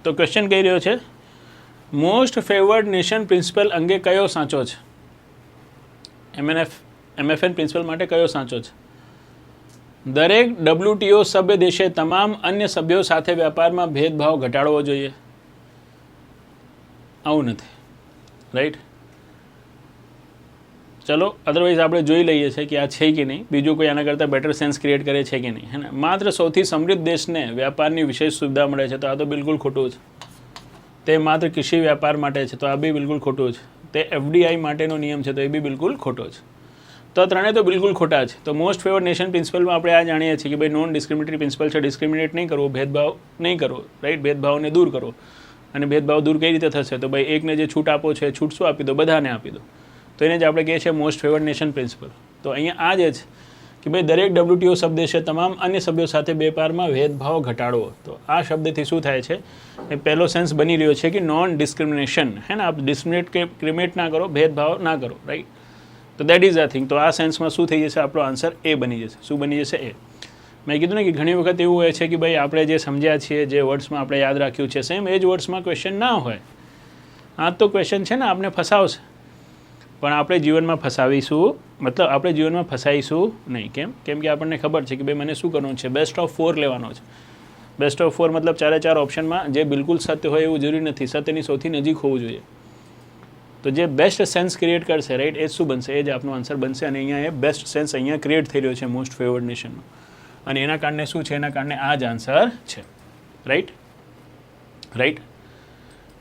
તો ક્વેશ્ચન કહી રહ્યો છે મોસ્ટ ફેવર્ડ નેશન પ્રિન્સિપલ અંગે કયો સાચો છે? MFN પ્રિન્સિપલ માટે કયો સાચો છે? દરેક WTO સભ્ય દેશે તમામ અન્ય સભ્યો સાથે વ્યાપારમાં ભેદભાવ ઘટાડવો જોઈએ. આવું નથી, રાઈટ? ચલો અદરવાઇઝ આપણે જોઈ લઈએ છીએ કે આ છે કે નહીં, બીજું કોઈ આના કરતાં બેટર સેન્સ ક્રિએટ કરે છે કે નહીં, હે ને? માત્ર સૌથી સમૃદ્ધ દેશને વ્યાપારની વિશેષ સુવિધા મળે છે, તો આ તો બિલકુલ ખોટું છે. તે માત્ર કૃષિ વ્યાપાર માટે છે, તો આ બી બિલકુલ ખોટું છે. તે FDI માટેનો નિયમ છે, તો એ બી બિલકુલ ખોટો છે. તો ત્રણેય તો બિલકુલ ખોટા છે. તો મોસ્ટ ફેવર્ડ નેશન પ્રિન્સિપલમાં આપણે આ જાણીએ છીએ કે ભાઈ નોન ડિસ્ક્રિમિનેટરી પ્રિન્સિપલ છે, ડિસ્ક્રિમિનેટ નહીં કરવો, ભેદભાવ નહીં કરવો, રાઈટ? ભેદભાવને દૂર કરો. અને ભેદભાવ દૂર કઈ રીતે થશે? તો ભાઈ એકને જે છૂટ આપો છે, છૂટ શું આપી દો? બધાને આપી દો. તો એને જ આપણે કહીએ છીએ મોસ્ટ ફેવર્ડ નેશન પ્રિન્સિપલ. તો અહીંયા આ જ છે કે ભાઈ દરેક WTO શબ્દ છે તમામ અન્ય સભ્યો સાથે વેપારમાં ભેદભાવ ઘટાડવો. તો આ શબ્દથી શું થાય છે? એ પહેલો સેન્સ બની રહ્યો છે કે નોન ડિસ્ક્રિમિનેશન, હે ને? આપ ડિસ્ક્રિમિનેટ ના કરો, ભેદભાવ ના કરો, રાઈટ? તો દેટ ઇઝ અ થિંગ. તો આ સેન્સમાં શું થઈ જશે? આપણો આન્સર એ બની જશે. શું બની જશે? એ. મેં કીધું ને કે ઘણી વખત એવું હોય છે કે ભાઈ આપણે જે સમજ્યા છીએ, જે વર્ડ્સમાં આપણે યાદ રાખ્યું છે, સેમ એ જ વર્ડ્સમાં ક્વેશ્ચન ના હોય. આ તો ક્વેશ્ચન છે ને આપણે ફસાવશે, પણ આપણે જીવનમાં ફસાવીશું, મતલબ આપણે જીવનમાં ફસાઈશું નહીં. કેમ કે આપણને ખબર છે કે ભાઈ મને શું કરવાનું છે? બેસ્ટ ઓફ 4 લેવાનો છે. બેસ્ટ ઓફ 4 મતલબ 4 ઓપ્શનમાં જે બિલકુલ સત્ય હોય એવું જરૂરી નથી, સત્યની સૌથી નજીક હોવું જોઈએ. તો જે બેસ્ટ સેન્સ ક્રિએટ કરશે, રાઈટ, એ શું બનશે? એ જ આપનો આન્સર બનશે. અને અહીંયા એ બેસ્ટ સેન્સ અહીંયા ક્રિએટ થઈ રહ્યો છે મોસ્ટ ફેવર્ડ નેશનનો, અને એના કારણે શું છે? એના કારણે આ જ આન્સર છે, રાઈટ? રાઈટ.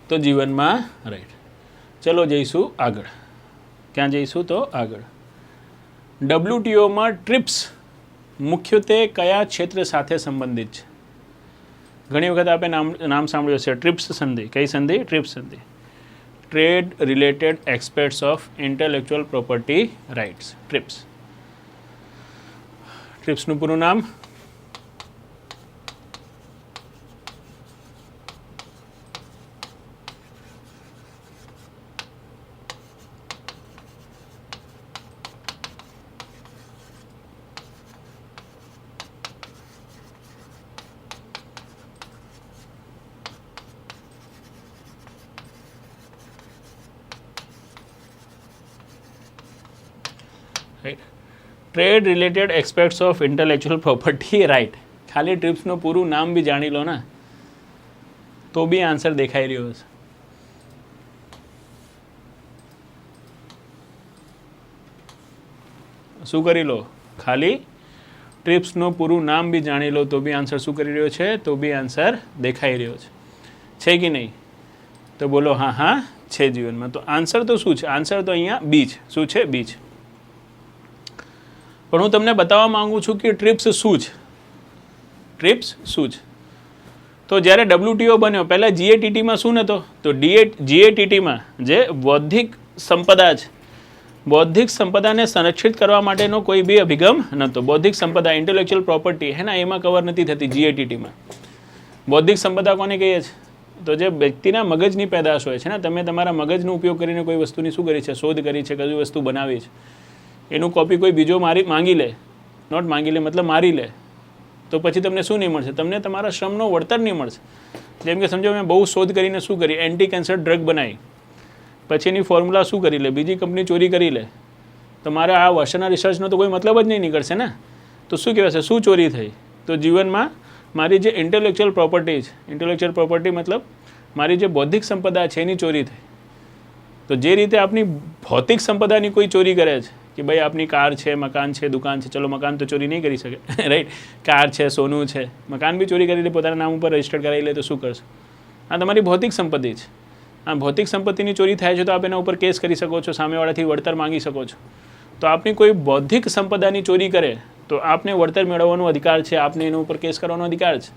તો જીવનમાં રાઈટ. ચલો જઈશું આગળ. ક્યાં જઈશું? તો આગળ. WTOમાં ટ્રિપ્સ મુખ્યત્વે કયા ક્ષેત્ર સાથે સંબંધિત છે? ઘણી વખત આપણે નામ સાંભળ્યું છે ટ્રિપ્સ સંધિ. કઈ સંધિ? ટ્રિપ્સ સંધિ. Trade related aspects of intellectual property rights. TRIPS. ટ્રિપ્સનું પૂરું નામ? Trade related aspects of intellectual property right. ખાલી ટ્રિપ્સનું પૂરું નામ બી જાણી લો ને તો બી આન્સર દેખાઈ રહ્યો છે. શું કરી લો? ખાલી ટ્રિપ્સનું પૂરું નામ બી જાણી લો તો બી આન્સર શું કરી રહ્યો છે? તો બી આન્સર દેખાઈ રહ્યો છે કે નહીં? તો બોલો હા હા છે જીવનમાં. તો આન્સર તો શું છે? આન્સર તો અહીંયા બી છે. શું છે? બી છે. પણ હું તમને બતાવવા માંગુ છું કે ટ્રિપ્સ શું છે. ટ્રિપ્સ શું છે? તો જ્યારે WTO બન્યો પહેલાં GATTમાં શું નહોતો? તો GATTમાં જે બૌદ્ધિક સંપદા છે, બૌદ્ધિક સંપદાને સંરક્ષિત કરવા માટેનો કોઈ બી અભિગમ નહોતો. બૌદ્ધિક સંપદા, ઇન્ટેલેક્ચુઅલ પ્રોપર્ટી, હે ને, એમાં કવર નથી થતી GATTમાં. બૌદ્ધિક સંપદા કોને કહીએ છીએ? તો જે વ્યક્તિના મગજની પેદાશ હોય છે ને, તમે તમારા મગજનો ઉપયોગ કરીને કોઈ વસ્તુની શું કરી છે? શોધ કરી છે, કઈ વસ્તુ બનાવી છે, એનું કોપી કોઈ બીજો માંગી લે, નોટ માંગી લે મતલબ મારી લે, તો પછી તમને શું નહીં મળશે? તમને તમારા શ્રમનો વળતર નહીં મળશે. જેમ કે સમજો મેં બહુ શોધ કરીને શું કરી, એન્ટી કેન્સર ડ્રગ બનાવી, પછી એની ફોર્મ્યુલા શું કરી લે, બીજી કંપની ચોરી કરી લે, તો મારે આ વર્ષના રિસર્ચનો તો કોઈ મતલબ જ નહીં નીકળશે ને. તો શું કહેવાશે? શું ચોરી થઈ? તો જીવનમાં મારી જે ઇન્ટેલેક્ચ્યુઅલ પ્રોપર્ટી છે, ઇન્ટેલેક્ચ્યુઅલ પ્રોપર્ટી મતલબ મારી જે બૌદ્ધિક સંપદા છે એની ચોરી થઈ. તો જે રીતે આપની ભૌતિક સંપદાની કોઈ ચોરી કરે છે કે ભાઈ આપની કાર છે, મકાન છે, દુકાન છે, ચલો મકાન તો ચોરી નહીં કરી શકે, રાઈટ, કાર છે, સોનું છે, મકાન બી ચોરી કરી લે, પોતાના નામ ઉપર રજિસ્ટર કરાવી લે, તો શું કરશે? આ તમારી ભૌતિક સંપત્તિ છે. આ ભૌતિક સંપત્તિની ચોરી થાય છે તો આપ એના ઉપર કેસ કરી શકો છો, સામેવાળાથી વળતર માંગી શકો છો. તો આપની કોઈ બૌદ્ધિક સંપદાની ચોરી કરે તો આપને વળતર મેળવવાનો અધિકાર છે, આપને એના ઉપર કેસ કરવાનો અધિકાર છે.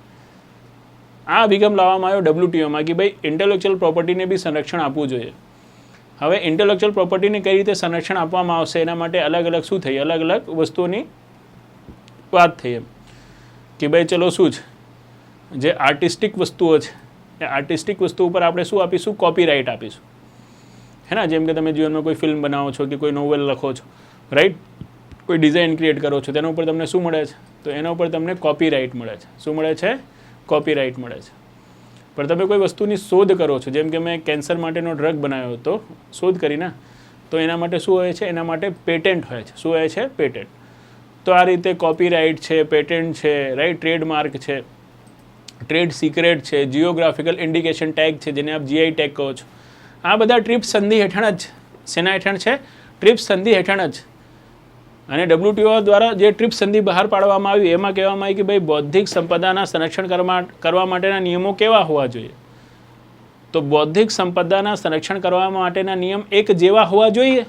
આ અભિગમ લાવવામાં આવ્યો WTOમાં કે ભાઈ ઇન્ટેલેક્ચ્યુઅલ પ્રોપર્ટીને બી સંરક્ષણ આપવું જોઈએ. હવે ઇન્ટેલેક્ચ્યુઅલ પ્રોપર્ટીને કઈ રીતે સંરક્ષણ આપવામાં આવશે એના માટે અલગ અલગ શું થઈ, અલગ અલગ વસ્તુઓની વાત થઈ એમ કે ભાઈ ચલો શું છે, જે આર્ટિસ્ટિક વસ્તુઓ છે એ આર્ટિસ્ટિક વસ્તુ ઉપર આપણે શું આપીશું? કોપીરાઇટ આપીશું, હે ને. જેમ કે તમે જીવનમાં કોઈ ફિલ્મ બનાવો છો કે કોઈ નોવેલ લખો છો, રાઈટ, કોઈ ડિઝાઇન ક્રિએટ કરો છો, તેના ઉપર તમને શું મળે છે? તો એના ઉપર તમને કોપીરાઇટ મળે છે. શું મળે છે? કોપીરાઇટ મળે છે. પણ તમે કોઈ વસ્તુની શોધ કરો છો, જેમ કે મેં કેન્સર માટેનો ડ્રગ બનાવ્યો હતો, શોધ કરીને, તો એના માટે શું હોય છે? એના માટે પેટેન્ટ હોય છે. શું હોય છે? પેટેન્ટ. તો આ રીતે કોપીરાઇટ છે, પેટેન્ટ છે, રાઈટ, ટ્રેડમાર્ક છે, ટ્રેડ સિક્રેટ છે, જીઓગ્રાફિકલ ઇન્ડિકેશન ટેગ છે, જેને આપ GI ટેગ કહો છો, આ બધા ટ્રિપ્સ સંધિ હેઠળ જ, શેના હેઠળ છે? ટ્રિપ્સ સંધિ હેઠળ જ. અને WTO દ્વારા જે ટ્રિપ્સ સંધિ બહાર પાડવામાં આવી એમાં કહેવામાં આવી કે ભાઈ બૌદ્ધિક સંપદાના સંરક્ષણ કરવા માટેના નિયમો કેવા હોવા જોઈએ? તો બૌદ્ધિક સંપદાના સંરક્ષણ કરવા માટેના નિયમ એક જેવા હોવા જોઈએ.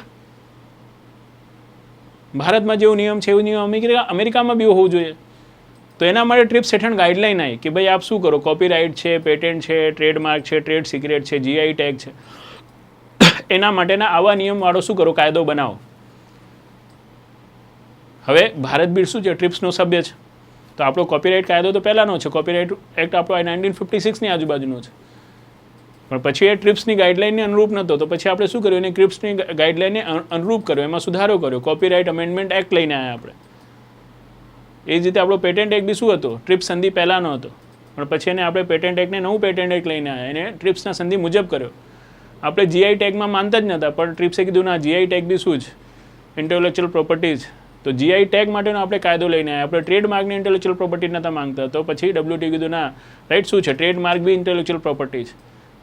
ભારતમાં જેવો નિયમ છે એવું નિયમ અમેરિકામાં બી હોવું જોઈએ. તો એના માટે ટ્રિપ્સ હેઠળ ગાઈડલાઈન આવી કે ભાઈ આપ શું કરો? કોપીરાઇટ છે, પેટેન્ટ છે, ટ્રેડમાર્ક છે, ટ્રેડ સિક્રેટ છે, GI ટેગ છે, એના માટેના આવા નિયમવાળો શું કરો? કાયદો બનાવો. હવે ભારત બી શું છે? ટ્રિપ્સનો સભ્ય છે. તો આપણો કોપીરાઇટ કાયદો તો પહેલાંનો છે, કોપીરાઇટ એક્ટ આપણો 1956ની આજુબાજુનો છે. પણ પછી એ ટ્રિપ્સની ગાઈડલાઇનને અનુરૂપ નહોતો, તો પછી આપણે શું કર્યું? એને ટ્રિપ્સની ગાઈડલાઇનને અનુરૂપ કર્યો, એમાં સુધારો કર્યો, કોપીરાઇટ અમેન્ડમેન્ટ એક્ટ લઈને આવ્યા આપણે. એ જ રીતે આપણો પેટેન્ટ એક્ટ બી શું હતો? ટ્રિપ્સ સંધિ પહેલાંનો હતો, પણ પછી એને આપણે પેટેન્ટ એક્ટને નવું પેટેન્ટ એક્ટ લઈને આવ્યા, એને ટ્રિપ્સના સંધિ મુજબ કર્યો. આપણે GI ટેગમાં માનતા જ નહોતા, પણ ટ્રિપ્સે કીધું ના, GI ટેગ બી શું છે? ઇન્ટેલેક્ચ્યુઅલ પ્રોપર્ટી છે. તો GI ટેગ માટેનો આપણે કાયદો લઈને આવ્યા. આપણે ટ્રેડમાર્કની ઇન્ટેલેક્ચ્યુઅલ પ્રોપર્ટી નહોતા માંગતા, તો પછી WTO કીધું ના, રાઈટ, શું છે? ટ્રેડમાર્ક બી ઇન્ટેલેક્ચ્યુઅલ પ્રોપર્ટી છે.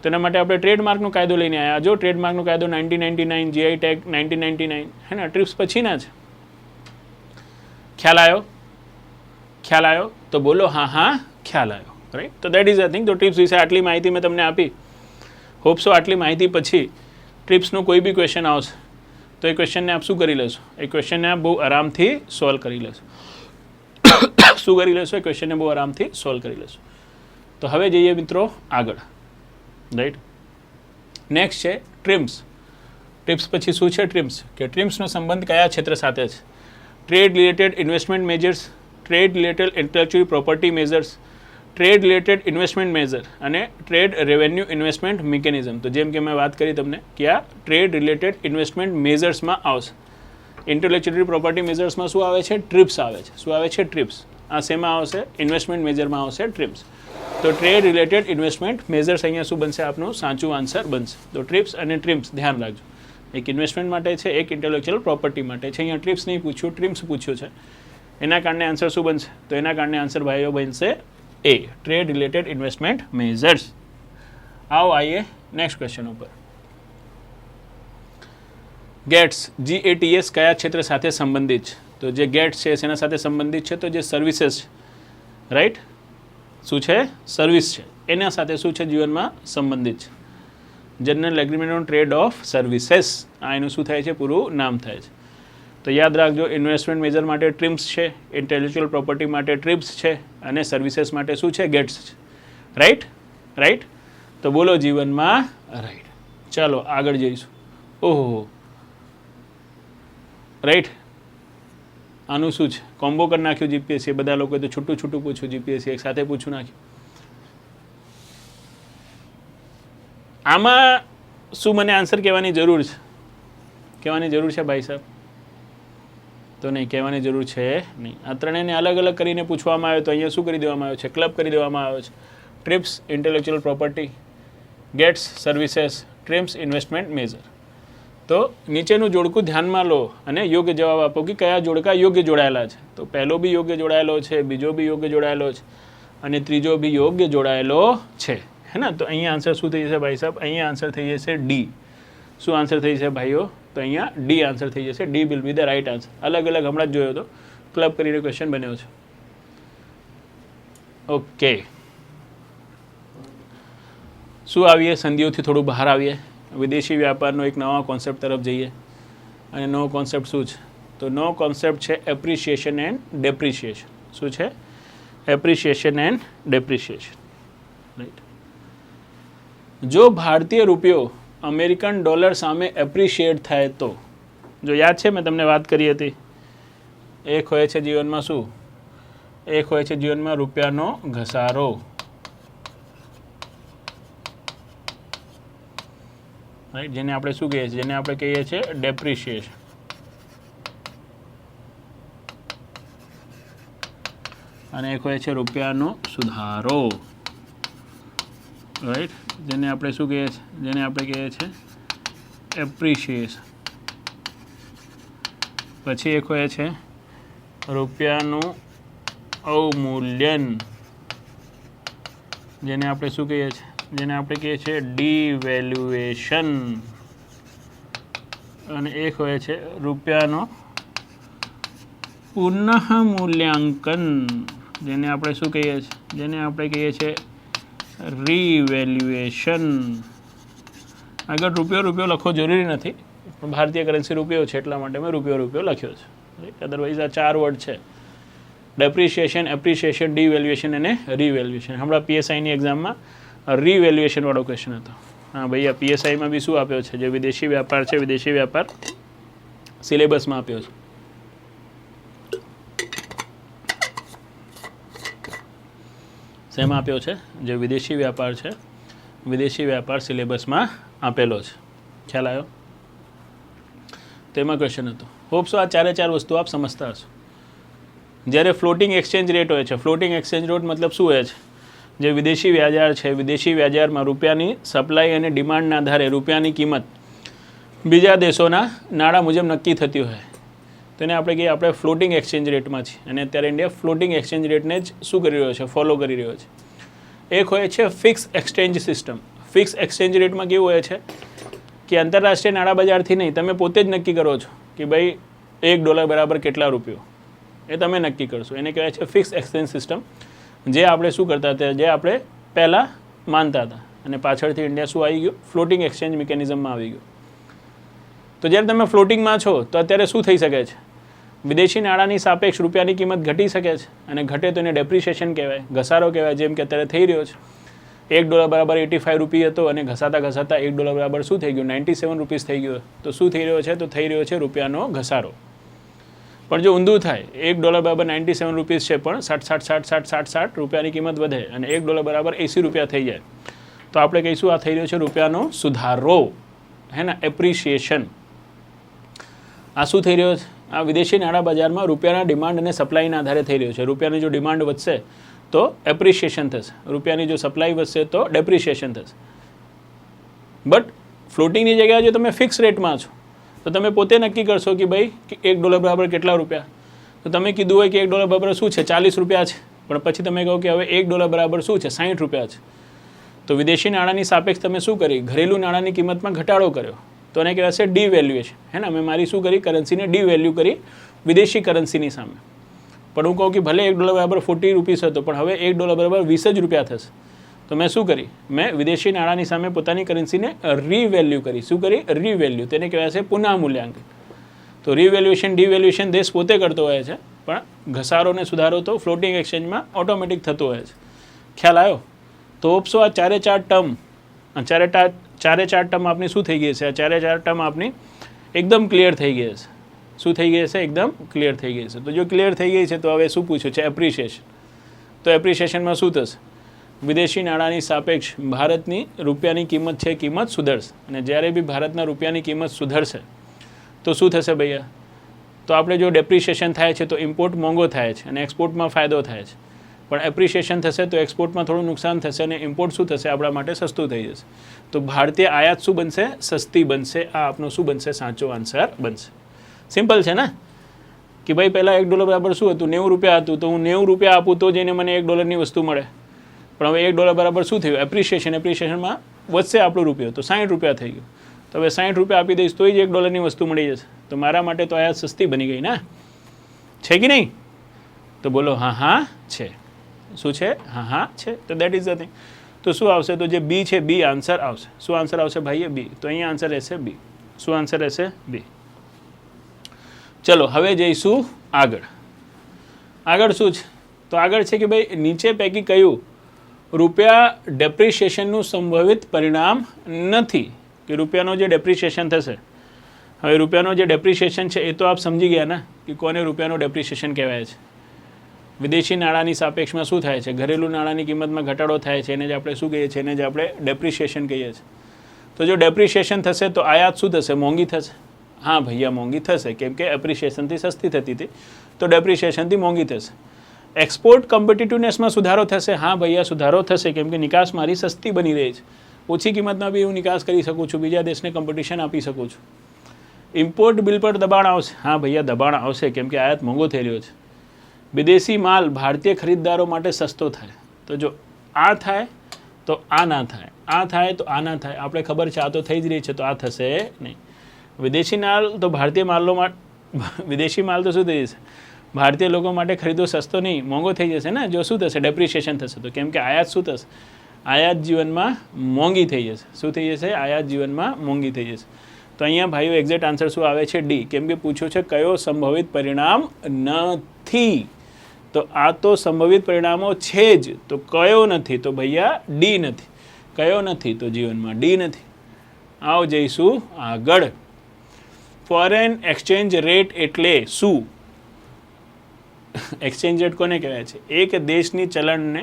તો એના માટે આપણે ટ્રેડમાર્કનો કાયદો લઈને આવ્યા. જો ટ્રેડમાર્કનો કાયદો 1999, GI ટેગ 1999, હે ને, ટ્રિપ્સ પછીના છે. ખ્યાલ આવ્યો? ખ્યાલ આવ્યો? તો બોલો હા હા, ખ્યાલ આવ્યો, રાઈટ. તો દેટ ઇઝ આઈ થિંક. તો ટ્રિપ્સ વિશે આટલી માહિતી મેં તમને આપી. હોપસો આટલી માહિતી પછી ટ્રિપ્સનો કોઈ બી ક્વેશ્ચન આવશે તો એ ક્વેશ્ચનને આપ શું કરી લેશો? એ ક્વેશ્ચનને આપ બહુ આરામથી સોલ્વ કરી લેશો. શું કરી લેશો? એ ક્વેશ્ચનને બહુ આરામથી સોલ્વ કરી લેશો. તો હવે જઈએ મિત્રો આગળ, રાઈટ. નેક્સ્ટ છે ટ્રિમ્સ. ટ્રિપ્સ પછી શું છે? ટ્રિમ્સ. કે ટ્રિમ્સનો સંબંધ કયા ક્ષેત્ર સાથે છે? Trade related investment measures, trade related intellectual property measures, trade related investment measure અને ટ્રેડ રેવન્યુ ઇન્વેસ્ટમેન્ટ મિકેનિઝમ. તો જેમ કે મેં વાત કરી તમને કે આ ટ્રેડ રિલેટેડ ઇન્વેસ્ટમેન્ટ મેજર્સમાં આવશે. ઇન્ટેલેક્ચ્યુઅલ પ્રોપર્ટી મેજર્સમાં શું આવે છે? ટ્રિપ્સ આવે છે. શું આવે છે? ટ્રિપ્સ. આ શેમાં આવશે? ઇન્વેસ્ટમેન્ટ મેજરમાં આવશે ટ્રિપ્સ. તો ટ્રેડ રિલેટેડ ઇન્વેસ્ટમેન્ટ મેજર્સ અહીંયા શું બનશે? આપનું સાચું આન્સર બનશે. તો ટ્રિપ્સ અને ટ્રિમ્સ ધ્યાન રાખજો. એક ઇન્વેસ્ટમેન્ટ માટે છે, એક ઇન્ટેલેક્ચ્યુઅલ પ્રોપર્ટી માટે છે. અહીંયા ટ્રિપ્સ નહીં પૂછ્યું, ટ્રિમ્સ પૂછ્યું છે. એના કારણે આન્સર શું બનશે? તો એના કારણે આન્સર ભાઈઓ બનશે A, ટ્રેડ રિલેટેડ ઇન્વેસ્ટમેન્ટ મેજર્સ. આવો આવીએ નેક્સ્ટ ક્વેશ્ચન ઉપર. ગેટ્સ, GATS કયા ક્ષેત્ર સાથે સંબંધિત છે? તો જે ગેટ્સ છે એના સાથે સંબંધિત છે, તો જે સર્વિસીસ છે, રાઈટ, શું છે? સર્વિસ છે, એના સાથે શું છે? જીવનમાં સંબંધિત છે. General agreement on trade off services, આ એનું શું થાય છે? પૂરું નામ થાય છે. તો યાદ રાખજો, ઇન્વેસ્ટમેન્ટ મેજર માટે ટ્રિમ્સ છે, ઇન્ટેલેક્ચ્યુઅલ પ્રોપર્ટી માટે ટ્રિપ્સ છે અને સર્વિસીસ માટે શું છે? ગેટ્સ છે, રાઈટ, રાઈટ. તો બોલો જીવનમાં રાઈટ. ચાલો આગળ જઈશું. ઓહો, રાઈટ. આનું શું છે? કોમ્બો કરી નાખ્યું GPSC. બધા લોકોએ તો છૂટું છૂટું પૂછ્યું, GPSC એક સાથે પૂછું નાખ્યું. આમાં શું મને આન્સર કહેવાની જરૂર છે? કહેવાની જરૂર છે ભાઈ સાહેબ? તો નહીં, કહેવાની જરૂર છે નહીં. આ ત્રણેયને અલગ અલગ કરીને પૂછવામાં આવ્યો તો અહીંયા શું કરી દેવામાં આવ્યો છે? ક્લબ કરી દેવામાં આવ્યો છે. TRIPS intellectual property, GATS services, TRIMS investment measure. તો નીચેનું જોડકું ધ્યાનમાં લો અને યોગ્ય જવાબ આપો કે કયા જોડકા યોગ્ય જોડાયેલા છે. તો પહેલો બી યોગ્ય જોડાયેલો છે, બીજો બી યોગ્ય જોડાયેલો છે અને ત્રીજો બી યોગ્ય જોડાયેલો છે. હે ને? તો અહીંયા આન્સર શું થઈ જશે ભાઈ સાહેબ? અહીંયા આન્સર થઈ જશે ડી. શું આન્સર થઈ જશે ભાઈઓ? તો અહીંયા ડી આન્સર થઈ જશે. D will be the right answer. અલગ અલગ હમણાં જ જોયો હતો, ક્લબ કરીને ક્વેશ્ચન બન્યો છે. ઓકે, શું આવીએ? સંધિઓથી થોડું બહાર આવીએ, વિદેશી વ્યાપારનો એક નવા કોન્સેપ્ટ તરફ જઈએ. અને નવો કોન્સેપ્ટ શું છે? તો નવો કોન્સેપ્ટ છે એપ્રિશિએશન એન્ડ ડેપ્રિશિએશન. શું છે? Appreciation and depreciation. રાઈટ. જો ભારતીય રૂપિયો અમેરિકન ડોલર સામે એપ્રિશિએટ થાય તો, જો યાદ છે મેં તમને વાત કરી હતી, એક હોય છે જીવનમાં શું? એક હોય છે જીવનમાં રૂપિયાનો ઘસારો. રાઈટ, જેને આપણે શું કહીએ છીએ? જેને આપણે કહીએ છીએ ડેપ્રિશિએશન. અને એક હોય છે રૂપિયાનો સુધારો. રાઈટ, જેને આપણે શું કહીએ છીએ? જેને આપણે કહીએ છીએ એપ્રિશિએશન. પછી એક હોય છે રૂપિયાનું અવમૂલ્યન, જેને આપણે શું કહીએ છીએ? જેને આપણે કહીએ છીએ ડિવેલ્યુએશન. અને એક હોય છે રૂપિયાનો પુનઃ મૂલ્યાંકન, જેને આપણે શું કહીએ છીએ? જેને આપણે કહીએ છીએ રીવેલ્યુએશન. આગળ રૂપિયો લખવો જરૂરી નથી, પણ ભારતીય કરન્સી રૂપિયો છે એટલા માટે મેં રૂપિયો લખ્યો છે. અદરવાઇઝ આ 4 વર્ડ છે: ડેપ્રિશિએશન, એપ્રિશિએશન, ડિવેલ્યુએશન અને રીવેલ્યુએશન. હમણાં પીએસઆઈની એક્ઝામમાં રીવેલ્યુએશન વાળો ક્વેશ્ચન હતો. હા ભાઈ, આ પીએસઆઈમાં બી શું આપ્યો છે? જે વિદેશી વ્યાપાર છે, વિદેશી વ્યાપાર સિલેબસમાં આપ્યો છે. શેમાં આપ્યો છે? જે વિદેશી વ્યાપાર છે, વિદેશી વ્યાપાર સિલેબસમાં આપેલો છે. ખ્યાલ આવ્યો? તેમાં ક્વેશ્ચન હતો. હોપ સો આ 4 વસ્તુ આપ સમજતા હશો. જ્યારે ફ્લોટિંગ એક્સચેન્જ રેટ હોય છે, ફ્લોટિંગ એક્સચેન્જ રેટ મતલબ શું હોય છે? જે વિદેશી વ્યાજાર છે, વિદેશી વ્યાજારમાં રૂપિયાની સપ્લાય અને ડિમાન્ડના આધારે રૂપિયાની કિંમત બીજા દેશોના નાણાં મુજબ નક્કી થતી હોય, તેને આપણે કહીએ આપણે ફ્લોટિંગ એક્સચેન્જ રેટમાં છીએ. અને અત્યારે ઇન્ડિયા ફ્લોટિંગ એક્સચેન્જ રેટને જ શું કરી રહ્યો છે? ફોલો કરી રહ્યો છે. એક હોય છે fix exchange system. Fix exchange રેટમાં કેવું હોય છે કે આંતરરાષ્ટ્રીય નાણાં બજારથી નહીં, તમે પોતે જ નક્કી કરો છો કે ભાઈ $1 બરાબર કેટલા રૂપિયો, એ તમે નક્કી કરશો. એને કહેવાય છે ફિક્સ એક્સચેન્જ સિસ્ટમ. જે આપણે શું કરતા હતા? જે આપણે પહેલાં માનતા હતા, અને પાછળથી ઇન્ડિયા શું આવી ગયું? ફ્લોટિંગ એક્સચેન્જ મિકેનિઝમમાં આવી ગયું. તો જ્યારે તમે ફ્લોટિંગમાં છો તો અત્યારે શું થઈ શકે છે? વિદેશી નાણાંની સાપેક્ષ રૂપિયાની કિંમત ઘટી શકે છે, અને ઘટે તો એને ડેપ્રિશિએશન કહેવાય, ઘસારો કહેવાય. જેમ કે અત્યારે થઈ રહ્યો છે. $1 બરાબર 85 રૂપિયા હતો અને ઘસાતા $1 બરાબર શું થઈ ગયું? 97 રૂપીસ થઈ ગયો. તો શું થઈ રહ્યો છે? તો થઈ રહ્યો છે રૂપિયાનો ઘસારો. પણ જો ઊંધું થાય, $1 બરાબર 97 રૂપીસ છે, પણ 60 રૂપિયાની કિંમત વધે અને $1 બરાબર 80 રૂપિયા થઈ જાય, તો આપણે કહીશું આ થઈ રહ્યો છે રૂપિયાનો સુધારો. હે ને? એપ્રિશિએશન. આ શું થઈ રહ્યો છે? આ વિદેશી નાણાં બજારમાં રૂપિયાના ડિમાન્ડ અને સપ્લાયના આધારે થઈ રહ્યો છે. રૂપિયાની જો ડિમાન્ડ વધશે તો એપ્રિશિએશન થશે, રૂપિયાની જો સપ્લાય વધશે તો ડેપ્રિશિએશન થશે. બટ ફ્લોટિંગની જગ્યાએ જો તમે ફિક્સ રેટમાં છો તો તમે પોતે નક્કી કરશો કે ભાઈ $1 બરાબર કેટલા રૂપિયા. તો તમે કીધું હોય કે $1 બરાબર શું છે? 40 રૂપિયા છે. પણ પછી તમે કહો કે હવે $1 બરાબર શું છે? 60 રૂપિયા છે. તો વિદેશી નાણાંની સાપેક્ષ તમે શું કરી? ઘરેલું નાણાંની કિંમતમાં ઘટાડો કર્યો. તો એને કહેવાય છે ડિવેલ્યુએશન. હે ને? મેં મારી શું કરી? કરન્સીને ડિવેલ્યુ કરી વિદેશી કરન્સીની સામે. પણ હું કહું કે ભલે $1 બરાબર 40 રૂપીસ હતો, પણ હવે $1 બરાબર 20 જ રૂપિયા થશે. તો મેં શું કરી? મેં વિદેશી નાણાંની સામે પોતાની કરન્સીને રીવેલ્યુ કરી. શું કરી? રીવેલ્યુ. તેને કહેવાય છે પુનઃ મૂલ્યાંકન. તો રીવેલ્યુએશન, ડિવેલ્યુએશન દેશ પોતે કરતો હોય છે, પણ ઘસારો અને સુધારો તો ફ્લોટિંગ એક્સચેન્જમાં ઓટોમેટિક થતો હોય છે. ખ્યાલ આવ્યો? તો ઓપ્સો આ 4 ટર્મ આપની શું થઈ ગઈ છે? આ 4 ટર્મ આપની એકદમ ક્લિયર થઈ ગઈ છે. શું થઈ ગઈ છે? એકદમ ક્લિયર થઈ ગઈ છે. તો જો ક્લિયર થઈ ગઈ છે તો હવે શું પૂછ્યું છે? એપ્રિશિએશન. તો એપ્રિશિએશનમાં શું થશે? વિદેશી નાણાંની સાપેક્ષ ભારતની રૂપિયાની કિંમત છે, કિંમત સુધરશે. અને જ્યારે બી ભારતના રૂપિયાની કિંમત સુધરશે તો શું થશે ભૈયા? તો તો આપણે જો ડેપ્રિશિએશન થાય છે તો ઇમ્પોર્ટ મોંઘો થાય છે અને એક્સપોર્ટમાં ફાયદો થાય છે, પણ એપ્રિશિએશન થશે તો એક્સપોર્ટમાં થોડું નુકસાન થશે અને ઇમ્પોર્ટ શું થશે, આપણા માટે સસ્તું થઈ જશે. તો ભારતીય આયાત શું બનશે, સસ્તી બનશે. આ આપનો શું બનશે, સાચો આન્સર બનશે. સિમ્પલ છે ને કે ભાઈ પહેલાં $1 બરાબર શું હતું, 90 રૂપિયા હતું, તો હું 90 રૂપિયા આપું તો જઈને મને $1ની વસ્તુ મળે. પણ હવે $1 બરાબર શું થયું, એપ્રિશિએશનમાં વધશે આપણો રૂપિયો, તો 60 રૂપિયા થઈ ગયો. તો હવે 60 રૂપિયા આપી દઈશ તોય જ $1ની વસ્તુ મળી જશે. તો મારા માટે તો આયાત સસ્તી બની ગઈ ને, છે કે નહીં? તો બોલો હા હા છે. શું છે, હા હા છે. તો દેટ ઇઝ ધ થિંગ. તો શું આવશે, તો જે બી છે, બી આન્સર આવશે. શું આન્સર આવશે ભાઈ, બી. તો અહીંયા આન્સર રહેશે બી. શું આન્સર રહેશે, બી. ચલો હવે જઈશું આગળ. આગળ શું છે, તો આગળ છે કે ભાઈ નીચે પૈકી કયું રૂપિયા ડેપ્રિશિએશનનું સંભવિત પરિણામ નથી, કે રૂપિયાનો જે ડેપ્રિશિએશન થશે. હવે રૂપિયાનો જે ડેપ્રિશિએશન છે એ તો આપ સમજી ગયા ને કે કોને રૂપિયાનો ડેપ્રિશિએશન કહેવાય છે. વિદેશી નાણાંની સાપેક્ષમાં શું થાય છે, ઘરેલું નાણાંની કિંમતમાં ઘટાડો થાય છે, એને જ આપણે શું કહીએ છીએ, એને જ આપણે ડેપ્રિશિએશન કહીએ છીએ. તો જો ડેપ્રિશિએશન થશે તો આયાત શું થશે, મોંઘી થશે. હા ભૈયા મોંઘી થશે, કેમ કે એપ્રિશિએશનથી સસ્તી થતી હતી, તો ડેપ્રિશિએશનથી મોંઘી થશે. એક્સપોર્ટ કોમ્પિટિટિવનેસમાં સુધારો થશે. હા ભૈયા સુધારો થશે, કેમ કે નિકાસ મારી સસ્તી બની રહી છે. ઓછી કિંમતમાં બી હું નિકાસ કરી શકું છું, બીજા દેશને કોમ્પિટિશન આપી શકું છું. ઇમ્પોર્ટ બિલ પર દબાણ આવશે. હા ભૈયા દબાણ આવશે, કેમ કે આયાત મોંઘો થઈ રહ્યો છે. વિદેશી માલ ભારતીય ખરીદદારો માટે સસ્તો થાય. તો જો આ થાય તો આ ના થાય, આ થાય તો આ ના થાય. આપણે ખબર છે આ તો થઈ જ રહી છે, તો આ થશે નહીં. વિદેશી માલ તો ભારતીય માલો માટે, વિદેશી માલ તો શું થઈ જશે, ભારતીય લોકો માટે ખરીદવો સસ્તો નહીં, મોંઘો થઈ જશે ને. જો શું થશે, ડેપ્રિશિએશન થશે. તો કેમ કે આયાત શું થશે, આયાત જીવનમાં મોંઘી થઈ જશે. શું થઈ જશે, આયાત જીવનમાં મોંઘી થઈ જશે. તો અહીંયા ભાઈઓ એક્ઝેક્ટ આન્સર શું આવે છે, ડી. કેમ કે પૂછ્યું છે કયો સંભવિત પરિણામ નથી. તો આ તો સંભવિત પરિણામો છે જ, તો કયો નથી, તો ભૈયા ડી નથી. કયો નથી, તો જીવનમાં ડી નથી. આવો જઈશું આગળ. ફોરેન એક્સચેન્જ રેટ એટલે શું? એક્સચેન્જ રેટ કોને કહેવાય છે, એક દેશની ચલણને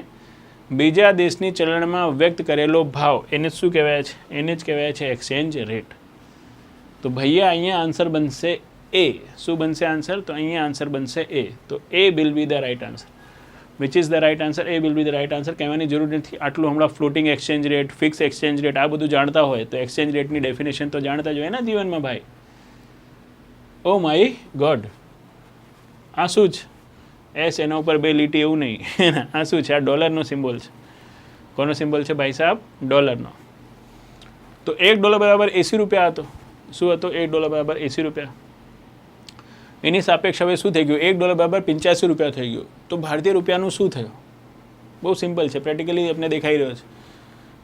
બીજા દેશની ચલણમાં વ્યક્ત કરેલો ભાવ, એને શું કહેવાય છે, એને જ કહેવાય છે એક્સચેન્જ રેટ. તો ભૈયા અહીંયા આન્સર બનશે એ. શું બનશે આન્સર, તો અહીંયા આન્સર બનશે એ. તો A will be the right answer. Which is the right answer, A will be the right answer. કહેવાની જરૂર નથી. આટલું હમણાં floating exchange rate, fix exchange rate આ બધું જાણતા હોય તો એક્સચેન્જ રેટની ડેફિનેશન તો જાણતા જ હોય ને જીવનમાં ભાઈ. ઓ માય ગોડ, આ શું છે, એસ એના ઉપર 2 લીટી એવું નહીં. આ શું છે, આ ડોલરનો સિમ્બોલ છે. કોનો સિમ્બોલ છે ભાઈ સાહેબ, ડોલરનો. તો $1 બરાબર 80 રૂપિયા હતો. શું હતો, $1 બરાબર 80 રૂપિયા. એની સાપેક્ષ હવે શું થઈ ગયું, $1 બરાબર 85 રૂપિયા થઈ ગયું. તો ભારતીય રૂપિયાનું શું થયું, બહુ સિમ્પલ છે, પ્રેક્ટિકલી આપણે દેખાઈ રહ્યો છે.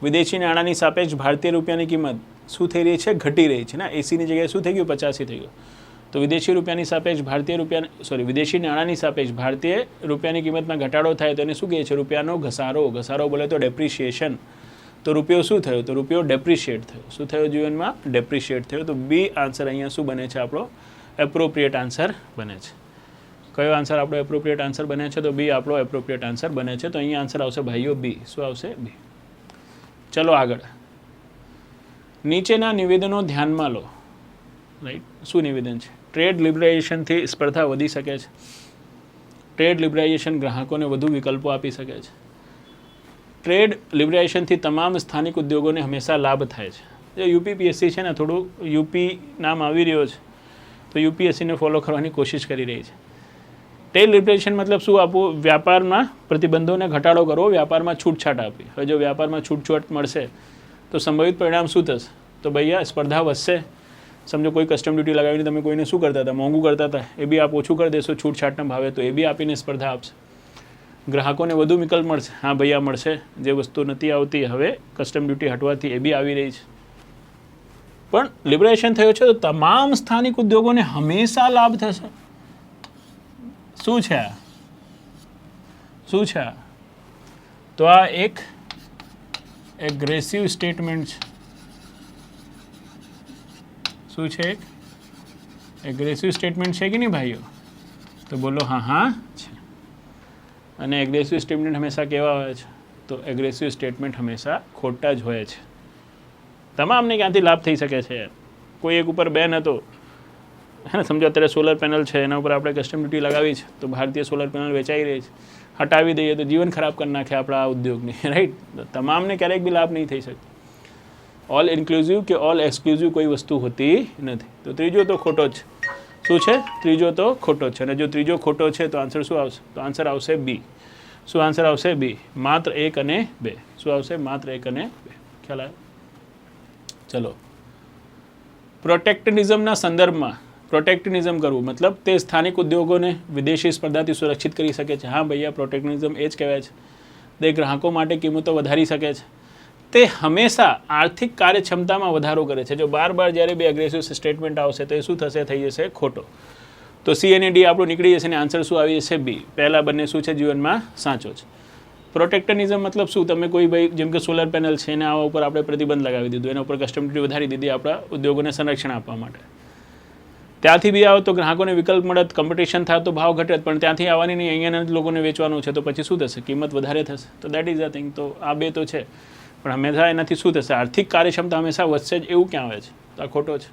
વિદેશી નાણાંની સાપેક્ષ ભારતીય રૂપિયાની કિંમત શું થઈ રહી છે, ઘટી રહી છે ને. 80ની જગ્યાએ શું થઈ ગયું, 85 થઈ ગયું. તો વિદેશી રૂપિયાની સાપેક્ષ ભારતીય રૂપિયા, સોરી વિદેશી નાણાંની સાપેક્ષ ભારતીય રૂપિયાની કિંમતમાં ઘટાડો થાય તો એને શું કહે છે, રૂપિયાનો ઘસારો. ઘસારો બોલે તો ડેપ્રિશિએશન. તો રૂપિયો શું થયો, તો રૂપિયો ડેપ્રિશિએટ થયો. શું થયો જીવનમાં, ડેપ્રિશિએટ થયો. તો બી આન્સર અહીંયા શું બને છે, આપણો એપ્રોપ્રિએટ આન્સર બને છે. કયો આન્સર આપણો એપ્રોપ્રિએટ આન્સર બને છે, તો બી આપણો એપ્રોપ્રિએટ આન્સર બને છે. તો અહીંયા આન્સર આવશે ભાઈઓ બી. શું આવશે, બી. ચલો આગળ. નીચેના નિવેદનો ધ્યાનમાં લો. રાઈટ, શું નિવેદન છે, ટ્રેડ લિબરલાઇઝેશનથી સ્પર્ધા વધી શકે છે. ટ્રેડ લિબરલાઇઝેશન ગ્રાહકોને વધુ વિકલ્પો આપી શકે છે. ટ્રેડ લિબરલાઇઝેશનથી તમામ સ્થાનિક ઉદ્યોગોને હંમેશા લાભ થાય છે. જે યુપીપીએસસી છે ને, થોડું યુપી નામ આવી રહ્યો છે, તો યુપીએસસીને ફોલો કરવાની કોશિશ કરી રહી છે. ટ્રેડ લિબરલાઇઝેશન મતલબ શું આપવું, વ્યાપારમાં પ્રતિબંધોને ઘટાડો કરવો, વ્યાપારમાં છૂટછાટ આપવી. હવે જો વ્યાપારમાં છૂટછાટ મળશે તો સંભવિત પરિણામ શું થશે, તો ભૈયા સ્પર્ધા વધશે. સમજો કોઈ કસ્ટમ ડ્યુટી લગાવીને તમે કોઈને શું કરતા હતા, મોંઘું કરતા હતા, એ બી આપ ઓછું કરી દેશો છૂટછાટના ભાવે, તો એ બી આપીને સ્પર્ધા આપશે. ગ્રાહકોને વધુ વિકલ્પ મળશે. હા ભૈયા મળશે. જે વસ્તુ નથી આવતી હવે કસ્ટમ ડ્યુટી હટવાથી એ બી આવી રહી છે. પણ લિબરેશન થયો છે તો તમામ સ્થાનિક ઉદ્યોગોને હંમેશા લાભ થશે. શું છે આ, શું છે આ? તો આ એક એગ્રેસિવ સ્ટેટમેન્ટ છે. શું છે, એક એગ્રેસિવ સ્ટેટમેન્ટ છે કે નહીં ભાઈઓ? તો બોલો હા હા છે. અને એગ્રેસિવ સ્ટેટમેન્ટ હંમેશા કેવા હોય છે, તો એગ્રેસિવ સ્ટેટમેન્ટ હંમેશા ખોટા જ હોય છે. તમામને ક્યાંથી લાભ થઈ શકે છે? કોઈ એક ઉપર બેન હતો, હે ને, સમજો અત્યારે સોલર પેનલ છે એના ઉપર આપણે કસ્ટમ ડ્યુટી લગાવી છે, તો ભારતીય સોલર પેનલ વેચાઈ રહી છે, હટાવી દઈએ તો જીવન ખરાબ કરી નાખે આપણા આ ઉદ્યોગની, રાઈટ. તમામને ક્યારેક બી લાભ નહીં થઈ શકે. ઓલ ઇન્ક્લુઝિવ કે ઓલ એક્સક્લુઝિવ કોઈ વસ્તુ હોતી નથી. તો ત્રીજો તો ખોટો જ શું છે? ત્રીજો તો ખોટો જ છે. અને જો ત્રીજો ખોટો છે તો આન્સર શું આવશે? તો આન્સર આવશે બી. શું આન્સર આવશે? બી. માત્ર 1 અને 2. શું આવશે? માત્ર 1 અને 2. ખ્યાલ આવે? ચલો, પ્રોટેક્શનિઝમના સંદર્ભમાં પ્રોટેક્શનિઝમ કરવું મતલબ તે સ્થાનિક ઉદ્યોગોને વિદેશી સ્પર્ધાથી સુરક્ષિત કરી શકે છે. હા ભૈયા, પ્રોટેક્શનિઝમ એ જ કહેવાય છે. તે ગ્રાહકો માટે કિંમતો વધારી શકે છે. તે હંમેશા આર્થિક કાર્યક્ષમતામાં વધારો કરે છે. જો બાર જ્યારે બી એગ્રેસિવ સ્ટેટમેન્ટ આવશે તો એ શું થશે? થઈ જશે ખોટો. તો સી અને ડી આપણું નીકળી જશે અને આન્સર શું આવી જશે? બી. પહેલાં બંને શું છે? જીવનમાં સાચો છે. પ્રોટેક્શનિઝમ મતલબ શું? તમે કોઈ ભાઈ જેમ કે સોલર પેનલ છે એને આવા ઉપર આપણે પ્રતિબંધ લગાવી દીધું, એના ઉપર કસ્ટમ ડ્યુટી વધારી દીધી આપણા ઉદ્યોગોને સંરક્ષણ આપવા માટે. ત્યાંથી બી આવો તો ગ્રાહકોને વિકલ્પ મળત, કોમ્પિટિશન થાય તો ભાવ ઘટે, પણ ત્યાંથી આવવાની નહીં, અહીંયાના જ લોકોને વેચવાનું છે તો પછી શું થશે? કિંમત વધારે થશે. તો દેટ ઇઝ અ થિંગ. તો આ બે તો છે, પણ હંમેશા એનાથી શું થશે? આર્થિક કાર્યક્ષમતા હંમેશા વધશે જ એવું ક્યાં આવે છે? તો આ ખોટો છે.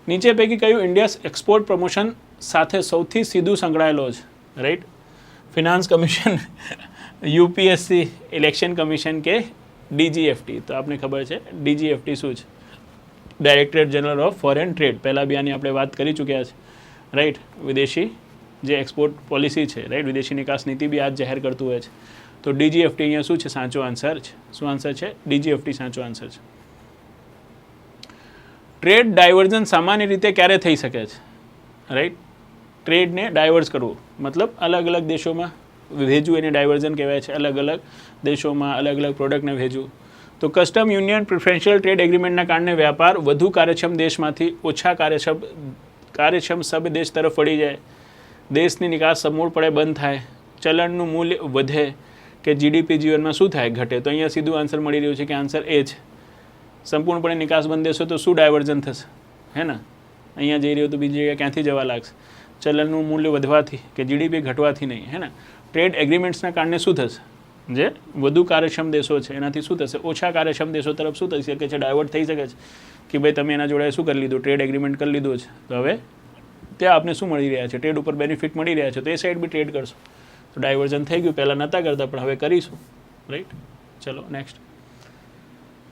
નીચે પૈકી કયું ઇન્ડિયા એક્સપોર્ટ પ્રમોશન સાથે સૌથી સીધું સંકળાયેલો છે? Right. Finance commission, UPSC, election commission કે ડીજીએફટી? તો આપને ખબર છે ડીજીએફટી શું છે? Directorate general of foreign trade. પહેલાં બી આની આપણે વાત કરી ચૂક્યા છે, રાઈટ. વિદેશી જે એક્સપોર્ટ પોલિસી છે, રાઈટ, વિદેશી નિકાસ નીતિ બી આ જાહેર કરતું હોય છે. તો ડીજીએફટી અહીંયા શું છે? સાચો આન્સર છે. શું આન્સર છે? ડીજીએફટી સાચો આન્સર છે. ટ્રેડ ડાયવર્ઝન સામાન્ય રીતે ક્યારે થઈ શકે છે? રાઈટ. ટ્રેડને ડાયવર્સ કરવું મતલબ અલગ અલગ દેશોમાં ભેજવું, એને ડાયવર્ઝન કહેવાય છે. અલગ અલગ દેશોમાં અલગ અલગ પ્રોડક્ટને ભેજવું. તો કસ્ટમ યુનિયન પ્રિફરન્શિયલ ટ્રેડ એગ્રીમેન્ટના કારણે વ્યાપાર વધુ કાર્યક્ષમ દેશમાંથી ઓછા કાર્યક્ષમ સબ દેશ તરફ વળી જાય, દેશની નિકાસ સમૂળપણે બંધ થાય, ચલણનું મૂલ્ય વધે કે જીડીપી જીવનમાં શું થાય? ઘટે. તો અહીંયા સીધું આન્સર મળી રહ્યું છે કે આન્સર એ છે. સંપૂર્ણપણે નિકાસ બંધ દેશો તો શું ડાયવર્ઝન થશે? હે ને, અહીંયા જઈ રહ્યો તો બીજી જગ્યાએ ક્યાંથી જવા લાગશે? ચલણનું મૂલ્ય વધવાથી કે જીડીપી ઘટવાથી નહીં. હે ને, ટ્રેડ એગ્રીમેન્ટ્સના કારણે શું થશે? જે વધુ કાર્યક્ષમ દેશો છે એનાથી શું થશે? ઓછા કાર્યક્ષમ દેશો તરફ શું થઈ શકે છે? ડાયવર્ટ થઈ શકે છે કે ભાઈ તમે એના જોડે શું કરી લીધું? ટ્રેડ એગ્રીમેન્ટ કરી લીધું છે, તો હવે ત્યાં આપને શું મળી રહ્યા છે? ટ્રેડ ઉપર બેનિફિટ મળી રહ્યા છે, તો એ સાઈડ બી ટ્રેડ કરશો. તો ડાયવર્ઝન થઈ ગયું. પહેલાં નહોતા કરતા પણ હવે કરીશું, રાઈટ. ચલો નેક્સ્ટ.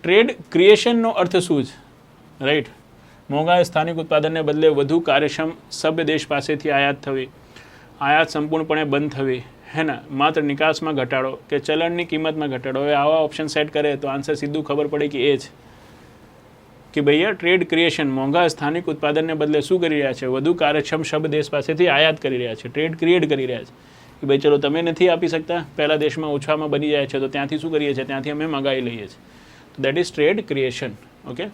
ટ્રેડ ક્રિએશનનો અર્થ શું છે? રાઈટ. મોંઘા સ્થાનિક ઉત્પાદનને બદલે વધુ કાર્યક્ષમ સભ્ય દેશ પાસેથી આયાત થવી, આયાત સંપૂર્ણપણે બંધ થવી, હે ને, માત્ર નિકાસમાં ઘટાડો કે ચલણની કિંમતમાં ઘટાડો. હવે આવા ઓપ્શન સેટ કરે તો આન્સર સીધું ખબર પડે કે એ છે કે ભૈયા ટ્રેડ ક્રિએશન મોંઘા સ્થાનિક ઉત્પાદનને બદલે શું કરી રહ્યા છે? વધુ કાર્યક્ષમ સભ્ય દેશ પાસેથી આયાત કરી રહ્યા છે, ટ્રેડ ક્રિએટ કરી રહ્યા છે. કે ભાઈ ચલો તમે નથી આપી શકતા, પહેલા દેશમાં ઓછામાં બની જાય છે તો ત્યાંથી શું કરીએ છીએ? ત્યાંથી અમે મંગાવી લઈએ છીએ. તો that is trade creation. Okay.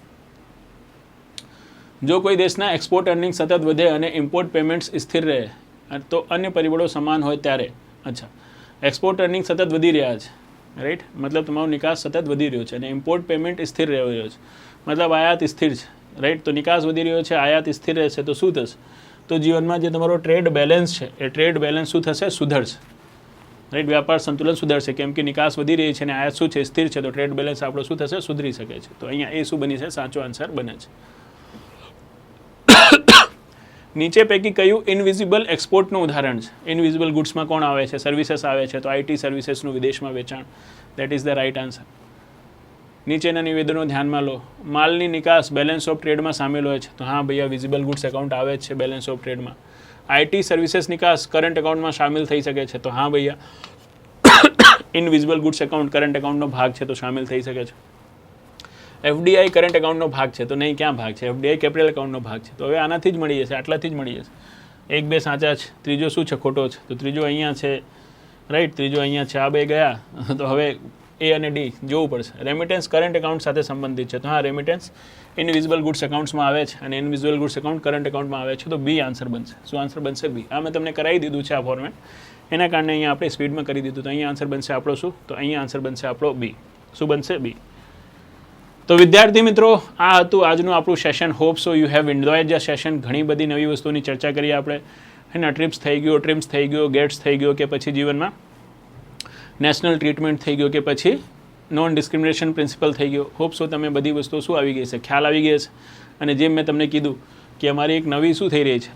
જો કોઈ દેશના એક્સપોર્ટ અર્નિંગ સતત વધે અને ઇમ્પોર્ટ પેમેન્ટ્સ સ્થિર રહે તો અન્ય પરિબળો સમાન હોય ત્યારે. અચ્છા, એક્સપોર્ટ અર્નિંગ સતત વધી રહ્યા છે, રાઈટ, મતલબ તમારો નિકાસ સતત વધી રહ્યો છે અને ઇમ્પોર્ટ પેમેન્ટ સ્થિર રહ્યો છે, મતલબ આયાત સ્થિર છે, રાઈટ. તો નિકાસ વધી રહ્યો છે, આયાત સ્થિર રહેશે તો શું થશે? તો જીવનમાં જે તમારો ટ્રેડ બેલેન્સ છે એ ટ્રેડ બેલેન્સ શું થશે? સુધરશે, રાઈટ. વ્યાપાર સંતુલન સુધરશે કેમ કે નિકાસ વધી રહી છે અને આયાત શું છે? સ્થિર છે. તો ટ્રેડ બેલેન્સ આપણો શું થશે? સુધરી શકે છે. તો અહીંયા એ શું બની છે? સાચો આન્સર બને છે. નીચે પૈકી કયું ઇનવિઝિબલ એક્સપોર્ટનું ઉદાહરણ છે? ઇનવિઝિબલ ગુડ્સમાં કોણ આવે છે? સર્વિસીસ આવે છે. તો આઈટી સર્વિસીસનું વિદેશમાં વેચાણ. That is the right answer. નીચેના નિવેદનો ધ્યાનમાં લો. માલની નિકાસ બેલેન્સ ઓફ ટ્રેડમાં સામેલ હોય છે. તો હા ભૈયા, વિઝિબલ ગુડ્સ એકાઉન્ટ આવે જ છે બેલેન્સ ઓફ ટ્રેડમાં. આઈટી સર્વિસીસ નિકાસ કરંટ એકાઉન્ટમાં સામેલ થઈ શકે છે. તો હા ભૈયા, ઇનવિઝિબલ ગુડ્સ એકાઉન્ટ કરંટ એકાઉન્ટનો ભાગ છે તો સામેલ થઈ શકે છે. એફડીઆઈ કરંટ એકાઉન્ટનો ભાગ છે તો નહીં, ક્યાં ભાગ છે? એફડીઆઈ કેપિટલ એકાઉન્ટનો ભાગ છે. તો હવે આનાથી જ મળી જશે, આટલાથી જ મળી જશે. 1-2 સાચા છે, ત્રીજો શું છે? ખોટો છે. તો ત્રીજો અહીંયા છે, રાઈટ. ત્રીજો અહીંયા છે. આ બે ગયા તો હવે એ અને ડી જોવું પડશે. રેમિટન્સ કરંટ એકાઉન્ટ સાથે સંબંધિત છે. તો હા, રેમિટન્સ ઇનવિઝિબલ ગુડ્સ એકાઉન્ટ્સમાં આવે છે અને ઇનવિઝિબલ ગુડ્સ એકાઉન્ટ કરંટ એકાઉન્ટમાં આવે છે. તો બી આન્સર બનશે. શું આન્સર બનશે? બી. આ મેં તમને કરાવી દીધું છે આ ફોર્મેટ, એના કારણે અહીંયા આપણે સ્પીડમાં કરી દીધું. તો અહીંયા આન્સર બનશે આપણો શું? તો અહીંયા આન્સર બનશે આપણો બી. શું બનશે? બી. તો વિદ્યાર્થી મિત્રો, આ હતું આજનું આપણું session. Hope so you have enjoyed the session. ઘણી બધી નવી વસ્તુની ચર્ચા કરી આપણે. એના ટ્રિપ્સ થઈ ગયો, ટ્રીમ્સ થઈ ગયો, ગેટ્સ થઈ ગયો, કે પછી જીવનમાં નેશનલ ટ્રીટમેન્ટ થઈ ગયો, કે પછી નોન ડિસ્ક્રિમિનેશન પ્રિન્સિપલ થઈ ગયો. હોપ સો તમે બધી વસ્તુઓ શું આવી ગઈ છે? ખ્યાલ આવી ગઈ છે. અને જેમ મેં તમને કીધું કે અમારી એક નવી શું થઈ રહી છે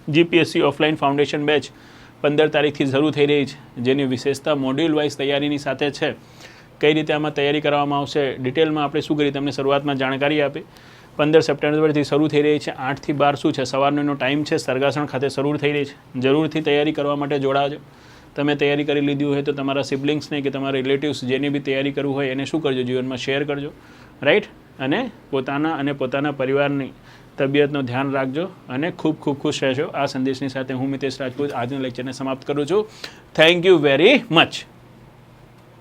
જીપીએસસી ઓફલાઈન ફાઉન્ડેશન બેચ 15 તારીખથી શરૂ થઈ રહી છે, જેની વિશેષતા મોડ્યુલ વાઇઝ તૈયારીની સાથે છે. કઈ રીતે આમાં તૈયારી કરવામાં આવશે ડિટેલમાં આપણે શું કરી તમને શરૂઆતમાં જાણકારી આપી. 15 સપ્ટેમ્બરથી શરૂ થઈ રહી છે. 8 થી 12 શું છે સવારનો એનો ટાઈમ છે. સરગાસણ ખાતે શરૂ થઈ રહી છે. જરૂરથી તૈયારી કરવા માટે જોડાજો. તમે તૈયારી કરી લીધી હોય તો તમારા સિબ્લિંગ્સને કે તમારા રિલેટિવ્સ જેની બી તૈયારી કરવું હોય એને શું કરજો, જીવનમાં શેર કરજો, રાઈટ. અને પોતાના પરિવારની તબિયતનું ધ્યાન રાખજો અને ખૂબ ખૂબ ખુશ રહેજો. આ સંદેશની સાથે હું મિતેશ રાજપૂત આજના લેક્ચરને સમાપ્ત કરું છું. Thank you very much.